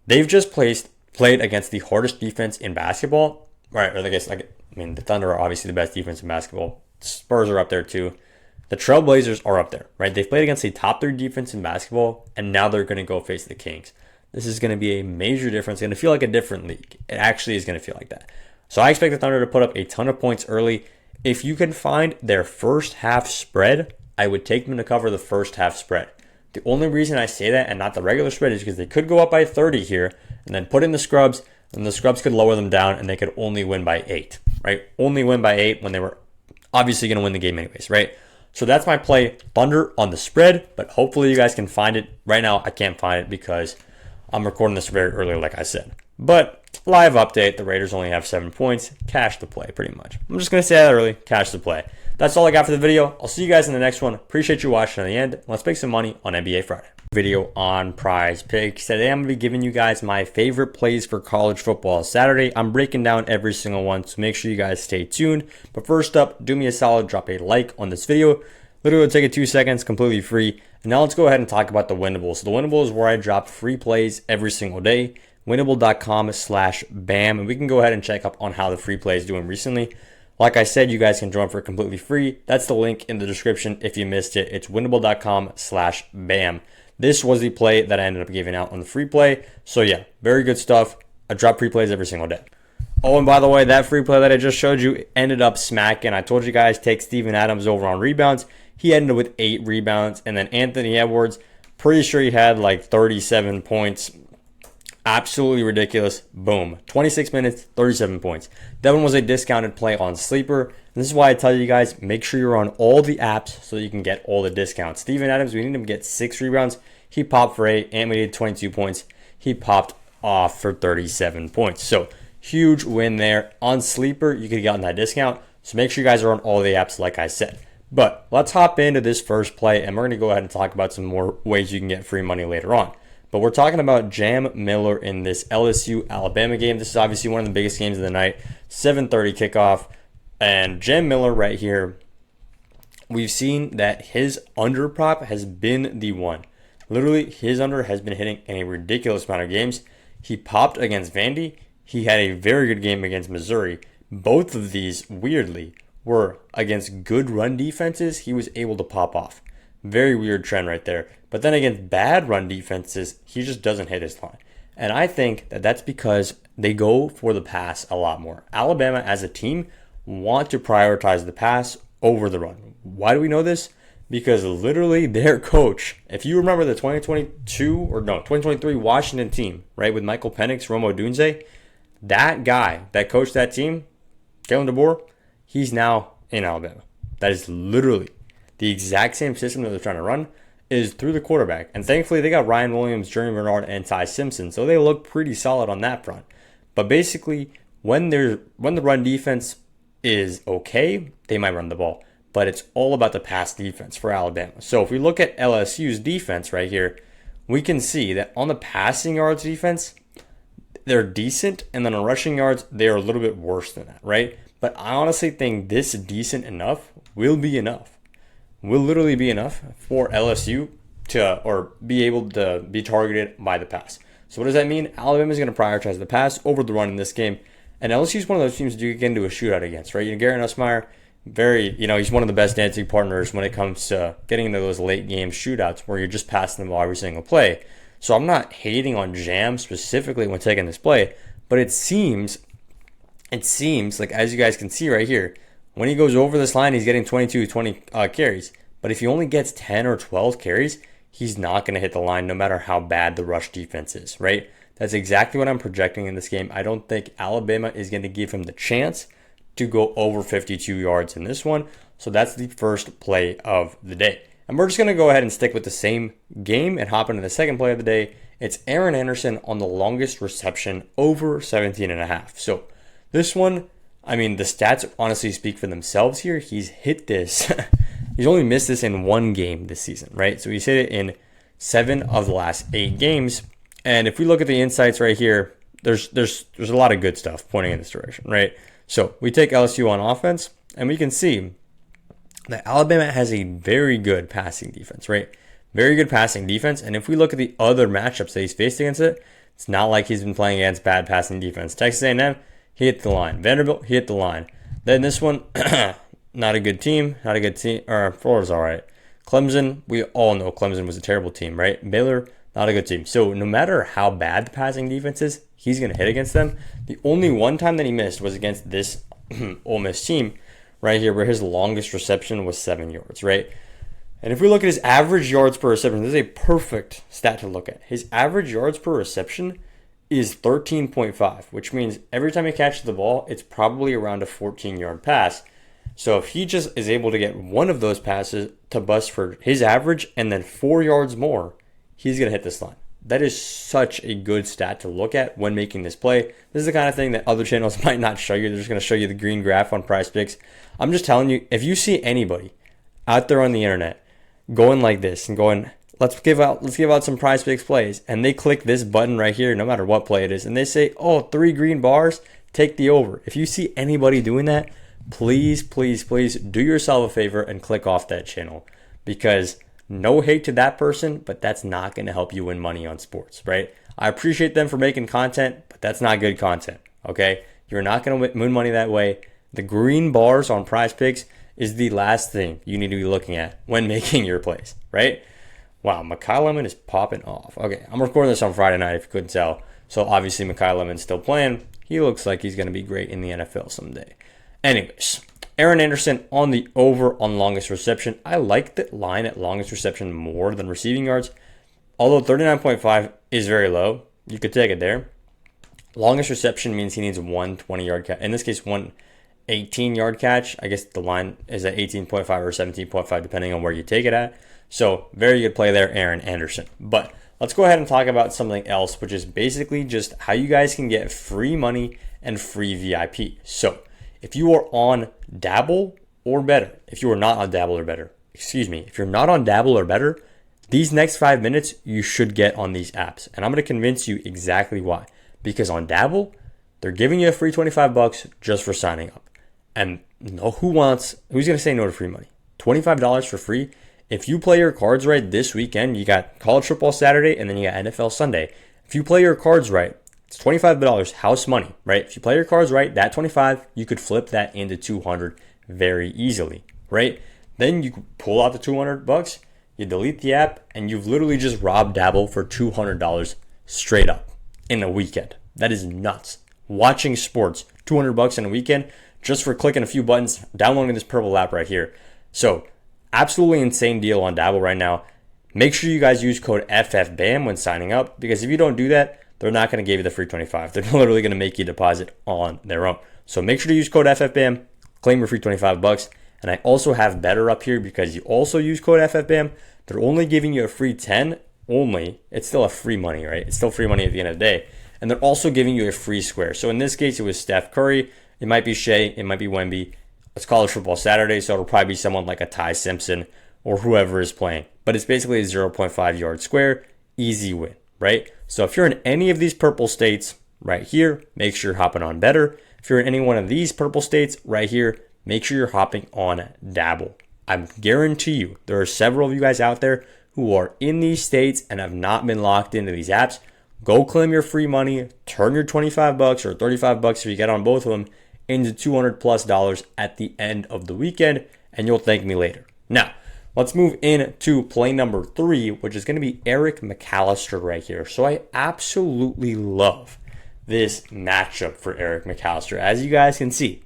They've just played against the hardest defense in basketball. Right, or the Thunder are obviously the best defense in basketball. Spurs are up there too. The Trailblazers are up there, right? They've played against the top 3 defense in basketball, and now they're going to go face the Kings. This is going to be a major difference. It's going to feel like a different league. It actually is going to feel like that. So I expect the Thunder to put up a ton of points early. If you can find their first half spread, I would take them to cover the first half spread. The only reason I say that and not the regular spread is because they could go up by 30 here and then put in the scrubs, and the scrubs could lower them down and they could only win by 8, right? Only win by 8 when they were obviously going to win the game anyways, right? So that's my play, Thunder on the spread, but hopefully you guys can find it. Right now, I can't find it because I'm recording this very early, like I said. But live update, the Raiders only have 7 points. Cash the play, pretty much. I'm just going to say that early. Cash the play. that's all I got for the video. I'll see you guys in the next one. Appreciate you watching to the end. Let's make some money on NBA Friday. Video on PrizePicks. Today I'm going to be giving you guys my favorite plays for college football. Saturday, I'm breaking down every single one, so make sure you guys stay tuned. But first up, do me a solid, drop a like on this video. Literally it'll take it 2 seconds, completely free. And now let's go ahead and talk about the Winnable. So the Winnable is where I drop free plays every single day. Winnable.com/BAM. And we can go ahead and check up on how the free play is doing recently. Like I said, you guys can join for it completely free. That's the link in the description if you missed it. It's winnable.com/BAM. This was the play that I ended up giving out on the free play. So yeah, very good stuff. I drop free plays every single day. Oh, and by the way, that free play that I just showed you ended up smacking. I told you guys take Steven Adams over on rebounds. He ended up with 8 rebounds. And then Anthony Edwards, pretty sure he had like 37 points. Absolutely ridiculous. Boom. 26 minutes, 37 points. That one was a discounted play on Sleeper. And this is why I tell you guys, make sure you're on all the apps so that you can get all the discounts. Steven Adams, we need him to get 6 rebounds. He popped for 8, and we needed 22 points. He popped off for 37 points. So, huge win there. On Sleeper, you could have gotten that discount. So make sure you guys are on all the apps like I said. But let's hop into this first play, and we're going to go ahead and talk about some more ways you can get free money later on. But we're talking about Jam Miller in this LSU-Alabama game. This is obviously one of the biggest games of the night. 7:30 kickoff. And Jam Miller right here, we've seen that his under prop has been the one. Literally, his under has been hitting in a ridiculous amount of games. He popped against Vandy. He had a very good game against Missouri. Both of these, weirdly, were against good run defenses. He was able to pop off. Very weird trend right there. But then against bad run defenses, he just doesn't hit his line. And I think that that's because they go for the pass a lot more. Alabama as a team want to prioritize the pass over the run. Why do we know this? Because literally their coach, if you remember the 2023 Washington team, right, with Michael Penix, Rome Odunze, that guy that coached that team, Kalen DeBoer, he's now in Alabama. That is literally the exact same system that they're trying to run is through the quarterback. And thankfully they got Ryan Williams, Jeremy Bernard, and Ty Simpson, so they look pretty solid on that front. But basically, when the run defense is okay, they might run the ball. But it's all about the pass defense for Alabama. So if we look at LSU's defense right here, we can see that on the passing yards defense, they're decent, and then on rushing yards, they're a little bit worse than that, right? But I honestly think this decent enough will be enough. Will literally be enough for LSU to, or be able to be targeted by the pass. So what does that mean? Alabama is going to prioritize the pass over the run in this game. And LSU is one of those teams that you get into a shootout against, right? Garrett Nussmeier, he's one of the best dancing partners when it comes to getting into those late game shootouts where you're just passing the ball every single play. So I'm not hating on Jam specifically when taking this play, but it seems like, as you guys can see right here, when he goes over this line, he's getting 20 carries. But if he only gets 10 or 12 carries, he's not going to hit the line no matter how bad the rush defense is, right? That's exactly what I'm projecting in this game. I don't think Alabama is going to give him the chance to go over 52 yards in this one. So that's the first play of the day. And we're just going to go ahead and stick with the same game and hop into the second play of the day. It's Aaron Anderson on the longest reception over 17.5. So this one, I mean, the stats honestly speak for themselves here. He's hit this. He's only missed this in 1 game this season, right? So he's hit it in 7 of the last 8 games. And if we look at the insights right here, there's a lot of good stuff pointing in this direction, right? So we take LSU on offense, and we can see that Alabama has a very good passing defense, right? Very good passing defense. And if we look at the other matchups that he's faced against it, it's not like he's been playing against bad passing defense. Texas A&M, he hit the line. Vanderbilt, he hit the line. Then this one, not a good team. Or Florida's all right. Clemson, we all know Clemson was a terrible team, right? Baylor, not a good team. So no matter how bad the passing defense is, he's going to hit against them. The only one time that he missed was against this Ole Miss team right here, where his longest reception was 7 yards, right? And if we look at his average yards per reception, this is a perfect stat to look at. His average yards per reception is 13.5, which means every time he catches the ball, it's probably around a 14-yard pass. So if he just is able to get one of those passes to bust for his average and then 4 yards more, he's going to hit this line. That is such a good stat to look at when making this play. This is the kind of thing that other channels might not show you. They're just going to show you the green graph on PrizePicks. I'm just telling you, if you see anybody out there on the internet going like this and going, let's give out some PrizePicks plays, and they click this button right here, no matter what play it is, and they say, oh, 3 green bars, take the over. If you see anybody doing that, please, please, please do yourself a favor and click off that channel, because no hate to that person, but that's not going to help you win money on sports, right? I appreciate them for making content, but that's not good content, okay? You're not going to win money that way. The green bars on PrizePicks is the last thing you need to be looking at when making your plays, right? Wow, Mekhi Lemon is popping off. Okay, I'm recording this on Friday night, if you couldn't tell. So obviously Mekhi Lemon's still playing. He looks like he's going to be great in the NFL someday. Anyways, Aaron Anderson on the over on longest reception. I like the line at longest reception more than receiving yards. Although 39.5 is very low, you could take it there. Longest reception means he needs one 20-yard catch. In this case, one 18-yard catch. I guess the line is at 18.5 or 17.5, depending on where you take it at. So very good play there, Aaron Anderson. But let's go ahead and talk about something else, which is basically just how you guys can get free money and free VIP. So if you are on Dabble or better, if you are not on Dabble or better, if you're not on Dabble or better, these next 5 minutes you should get on these apps. And I'm going to convince you exactly why. Because on Dabble, they're giving you a free $25 just for signing up. And who's going to say no to free money? $25 for free? If you play your cards right this weekend, you got college football Saturday and then you got NFL Sunday. If you play your cards right, it's $25 house money, right? If you play your cards right, that 25, you could flip that into 200 very easily, right? Then you pull out the $200, you delete the app, and you've literally just robbed Dabble for $200 straight up in a weekend. That is nuts. Watching sports, $200 in a weekend just for clicking a few buttons, downloading this purple app right here. So absolutely insane deal on Dabble right now. Make sure you guys use code FFBAM when signing up, because if you don't do that, they're not going to give you the free 25. They're literally going to make you deposit on their own. So make sure to use code FFBAM, claim your free $25. And I also have better up here because you also use code FFBAM. They're only giving you a free 10 only. It's still a free money, right? It's still free money at the end of the day. And they're also giving you a free square. So in this case, it was Steph Curry. It might be Shea. It might be Wemby. It's college football Saturday, so it'll probably be someone like a Ty Simpson or whoever is playing. But it's basically a 0.5 yard square. Easy win, right? So if you're in any of these purple states right here, make sure you're hopping on better. If you're in any one of these purple states right here, make sure you're hopping on Dabble. I guarantee you there are several of you guys out there who are in these states and have not been locked into these apps. Go claim your free money, turn your $25 or $35 if you get on both of them into $200+ at the end of the weekend, and you'll thank me later. Now, let's move into play number 3, which is going to be Eric McAllister right here. So I absolutely love this matchup for Eric McAllister. As you guys can see,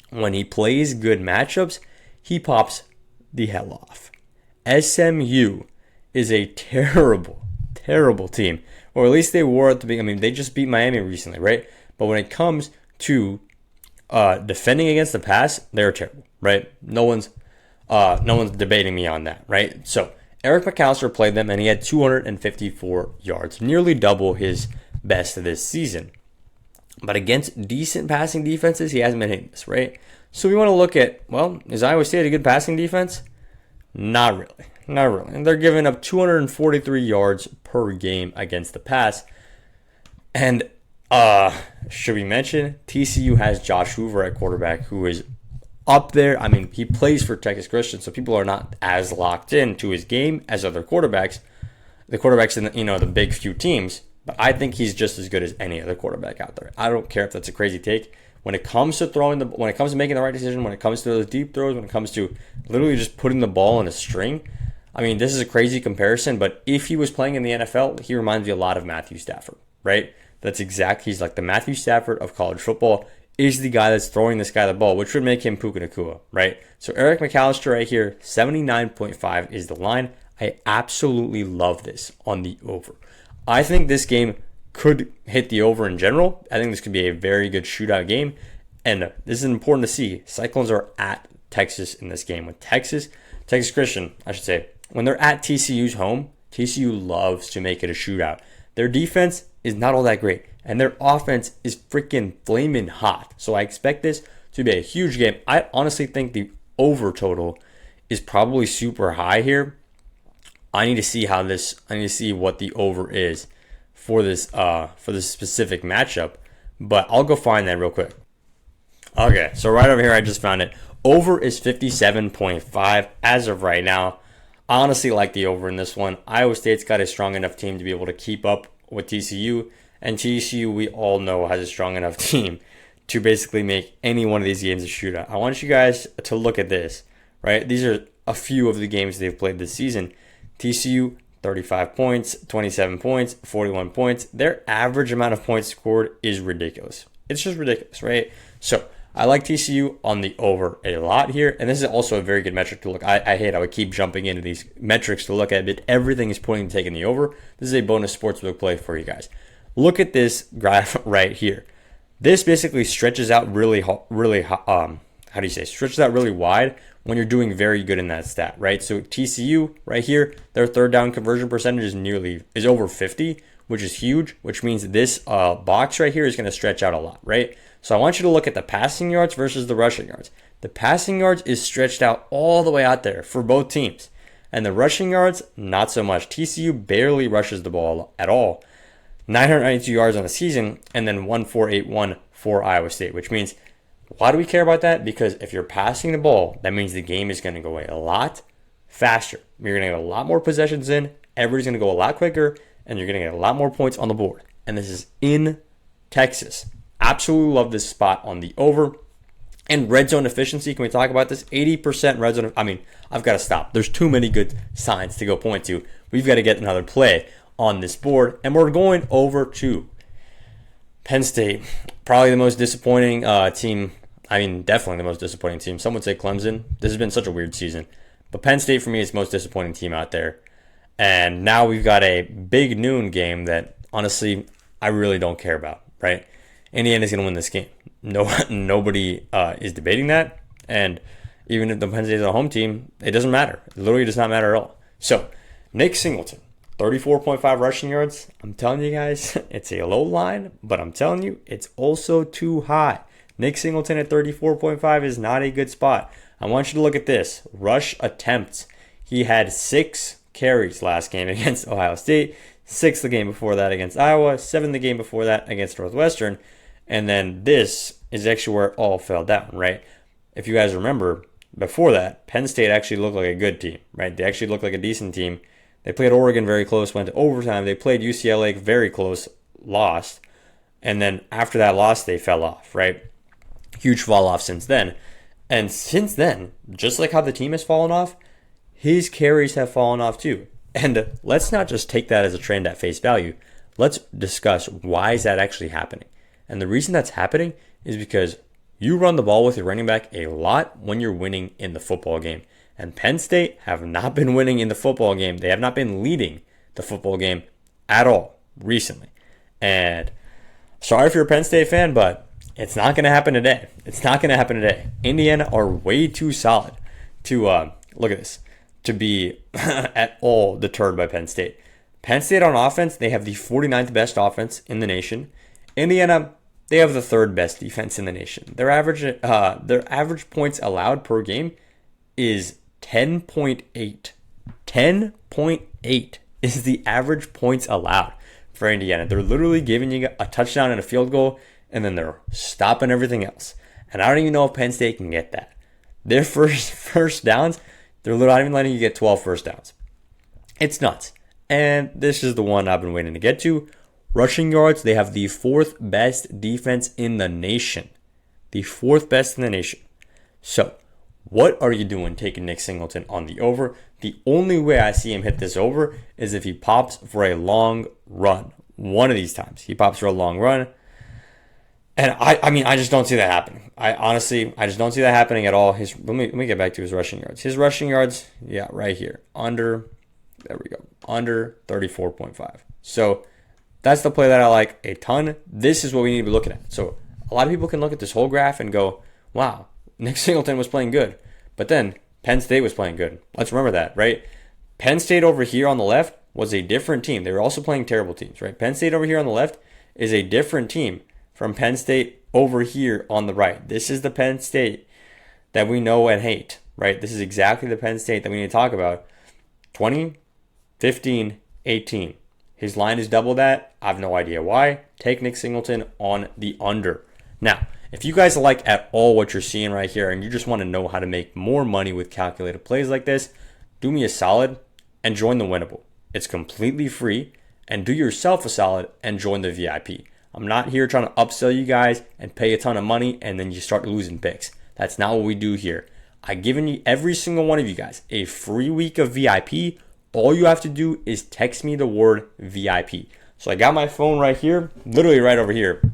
when he plays good matchups, he pops the hell off. SMU is a terrible, terrible team. Or at least they were at the beginning. I mean, they just beat Miami recently, right? But when it comes to defending against the pass, they're terrible, right? No one's debating me on that, right? So Eric McAllister played them, and he had 254 yards, nearly double his best of this season. But against decent passing defenses, he hasn't been hitting this, right? So we want to look at, well, is Iowa State a good passing defense? Not really. Not really. And they're giving up 243 yards per game against the pass. And should we mention, TCU has Josh Hoover at quarterback, who is up there. I mean, he plays for Texas Christian, so people are not as locked in to his game as other quarterbacks. The quarterbacks in the big few teams, but I think he's just as good as any other quarterback out there. I don't care if that's a crazy take. When it comes to when it comes to making the right decision, when it comes to those deep throws, when it comes to literally just putting the ball in a string, I mean, this is a crazy comparison, but if he was playing in the NFL, he reminds me a lot of Matthew Stafford, right? He's like the Matthew Stafford of college football, is the guy that's throwing this guy the ball, which would make him Puka Nacua, right? So Eric McAllister right here, 79.5 is the line. I absolutely love this on the over. I think this game could hit the over in general. I think this could be a very good shootout game. And this is important to see. Cyclones are at Texas in this game. With Texas Christian, I should say, when they're at TCU's home, TCU loves to make it a shootout. Their defense is not all that great, and their offense is freaking flaming hot. So I expect this to be a huge game. I honestly think the over total is probably super high here. I need to see what the over is for this specific matchup, but I'll go find that real quick. Okay, so right over here I just found it. Over is 57.5 as of right now. I honestly like the over in this one. Iowa State's got a strong enough team to be able to keep up with TCU, and TCU we all know has a strong enough team to basically make any one of these games a shootout. I want you guys to look at this, right? These are a few of the games they've played this season. TCU, 35 points, 27 points, 41 points. Their average amount of points scored is ridiculous. It's just ridiculous, right? So I like TCU on the over a lot here, and this is also a very good metric to look. I hate how I keep jumping into these metrics to look at, but everything is pointing to taking the over. This is a bonus sportsbook play for you guys. Look at this graph right here. This basically stretches out stretches out really wide when you're doing very good in that stat, right? So TCU right here, their third down conversion percentage is over 50, which is huge, which means this box right here is going to stretch out a lot, right? So I want you to look at the passing yards versus the rushing yards. The passing yards is stretched out all the way out there for both teams, and the rushing yards, not so much. TCU barely rushes the ball at all. 992 yards on the season, and then 1481 for Iowa State, which means, why do we care about that? Because if you're passing the ball, that means the game is going to go away a lot faster. You're going to get a lot more possessions in, everybody's going to go a lot quicker, and you're going to get a lot more points on the board. And this is in Texas. Absolutely love this spot on the over. And red zone efficiency, can we talk about this? 80% red zone. I've got to stop. There's too many good signs to go point to. We've got to get another play on this board, and we're going over to Penn State. Probably the most disappointing team. Definitely the most disappointing team. Some would say Clemson. This has been such a weird season. But Penn State, for me, is the most disappointing team out there. And now we've got a big noon game that, honestly, I really don't care about, right? Indiana's going to win this game. Nobody is debating that. And even if the Penn State is a home team, it doesn't matter. It literally does not matter at all. So, Nick Singleton, 34.5 rushing yards. I'm telling you guys, it's a low line, but I'm telling you, it's also too high. Nick Singleton at 34.5 is not a good spot. I want you to look at this. Rush attempts. He had 6 carries last game against Ohio State, 6 the game before that against Iowa, 7 the game before that against Northwestern, and then this is actually where it all fell down, right? If you guys remember, before that, Penn State actually looked like a good team, right? They actually looked like a decent team. They played Oregon very close, went to overtime. They played UCLA very close, lost. And then after that loss, they fell off, right? Huge fall off since then. And since then, just like how the team has fallen off, his carries have fallen off too. And let's not just take that as a trend at face value. Let's discuss why is that actually happening. And the reason that's happening is because you run the ball with your running back a lot when you're winning in the football game. And Penn State have not been winning in the football game. They have not been leading the football game at all recently. And sorry if you're a Penn State fan, but it's not going to happen today. It's not going to happen today. Indiana are way too solid to, look at this, to be at all deterred by Penn State. Penn State on offense, they have the 49th best offense in the nation. Indiana, they have the 3rd best defense in the nation. Their average points allowed per game is 10.8. 10.8 is the average points allowed for Indiana. They're literally giving you a touchdown and a field goal, and then they're stopping everything else. And I don't even know if Penn State can get that. Their first downs, they're literally not even letting you get 12 first downs. It's nuts. And this is the one I've been waiting to get to. Rushing yards, they have the 4th best defense in the nation. The 4th best in the nation. So, what are you doing taking Nick Singleton on the over? The only way I see him hit this over is if he pops for a long run. One of these times. He pops for a long run. And I just don't see that happening. I just don't see that happening at all. Let me get back to his rushing yards. His rushing yards, yeah, right here. Under 34.5. So that's the play that I like a ton. This is what we need to be looking at. So a lot of people can look at this whole graph and go, wow, Nick Singleton was playing good. But then Penn State was playing good. Let's remember that, right? Penn State over here on the left was a different team. They were also playing terrible teams, right? Penn State over here on the left is a different team from Penn State over here on the right. This is the Penn State that we know and hate, right? This is exactly the Penn State that we need to talk about. 20, 15, 18. His line is double that. I have no idea why. Take Nick Singleton on the under. Now, if you guys like at all what you're seeing right here and you just want to know how to make more money with calculated plays like this, do me a solid and join the Winnable. It's completely free, and do yourself a solid and join the VIP. I'm not here trying to upsell you guys and pay a ton of money and then you start losing picks. That's not what we do here. I've given you, every single one of you guys, a free week of VIP. All you have to do is text me the word VIP. So I got my phone right here, literally right over here,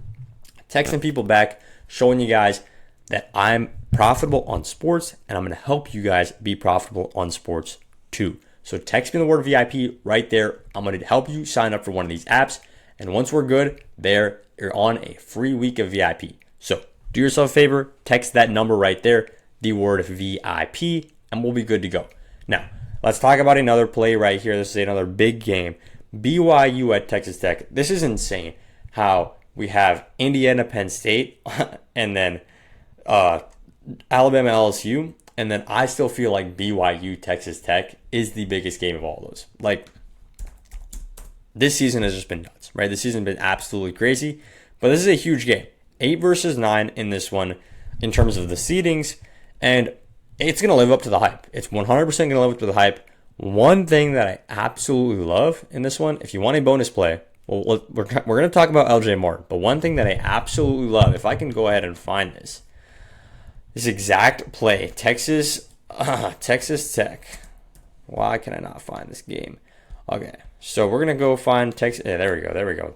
texting people back, showing you guys that I'm profitable on sports and I'm going to help you guys be profitable on sports too. So text me the word VIP right there. I'm going to help you sign up for one of these apps. And once we're good, there, you're on a free week of VIP. So do yourself a favor, text that number right there, the word VIP, and we'll be good to go. Now, let's talk about another play right here. This is another big game. BYU at Texas Tech. This is insane how we have Indiana, Penn State, and then Alabama, LSU. And then I still feel like BYU, Texas Tech is the biggest game of all those. Like, this season has just been nuts, right? This season has been absolutely crazy. But this is a huge game. 8 versus 9 in this one in terms of the seedings. And it's going to live up to the hype. It's 100% going to live up to the hype. One thing that I absolutely love in this one, if you want a bonus play, well, we're going to talk about LJ Martin. But one thing that I absolutely love, if I can go ahead and find this exact play, Texas Tech. Why can I not find this game? Okay, so we're going to go find Texas. Yeah, there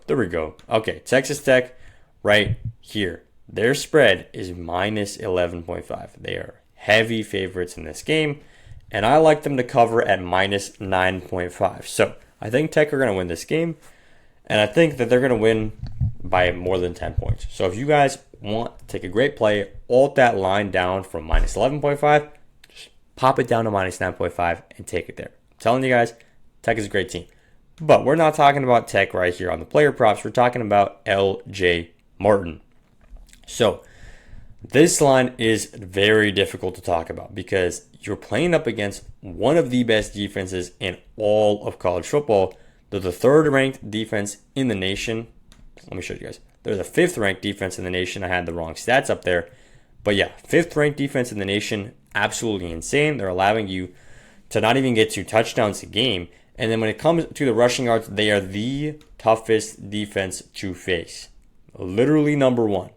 we go. Okay, Texas Tech right here. Their spread is minus 11.5. They are heavy favorites in this game, and I like them to cover at minus 9.5. So I think Tech are going to win this game, and I think that they're going to win by more than 10 points. So if you guys want to take a great play, alt that line down from minus 11.5, just pop it down to minus 9.5 and take it there. I'm telling you guys, Tech is a great team. But we're not talking about Tech right here on the player props. We're talking about LJ Martin. So this line is very difficult to talk about because you're playing up against one of the best defenses in all of college football. They're the 3rd ranked defense in the nation. Let me show you guys. They're the 5th ranked defense in the nation. I had the wrong stats up there. But yeah, 5th ranked defense in the nation. Absolutely insane. They're allowing you to not even get 2 touchdowns a game. And then when it comes to the rushing yards, they are the toughest defense to face. Literally number 1.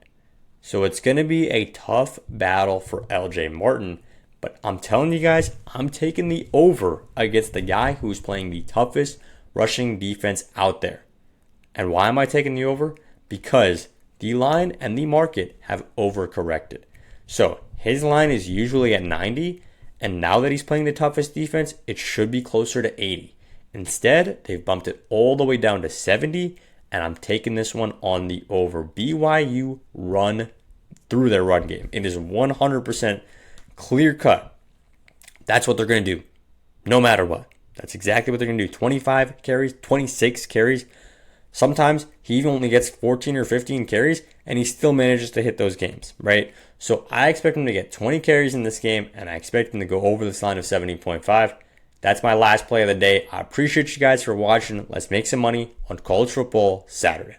So it's going to be a tough battle for LJ Martin. But I'm telling you guys, I'm taking the over against the guy who's playing the toughest rushing defense out there. And why am I taking the over? Because the line and the market have overcorrected. So his line is usually at 90, and now that he's playing the toughest defense, it should be closer to 80. Instead, they've bumped it all the way down to 70, and I'm taking this one on the over. BYU run through their run game. It is 100% clear cut. That's what they're going to do, no matter what. That's exactly what they're going to do. 25 carries, 26 carries. Sometimes he even only gets 14 or 15 carries, and he still manages to hit those games, right? So I expect him to get 20 carries in this game, and I expect him to go over this line of 70.5. That's my last play of the day. I appreciate you guys for watching. Let's make some money on college football Saturday.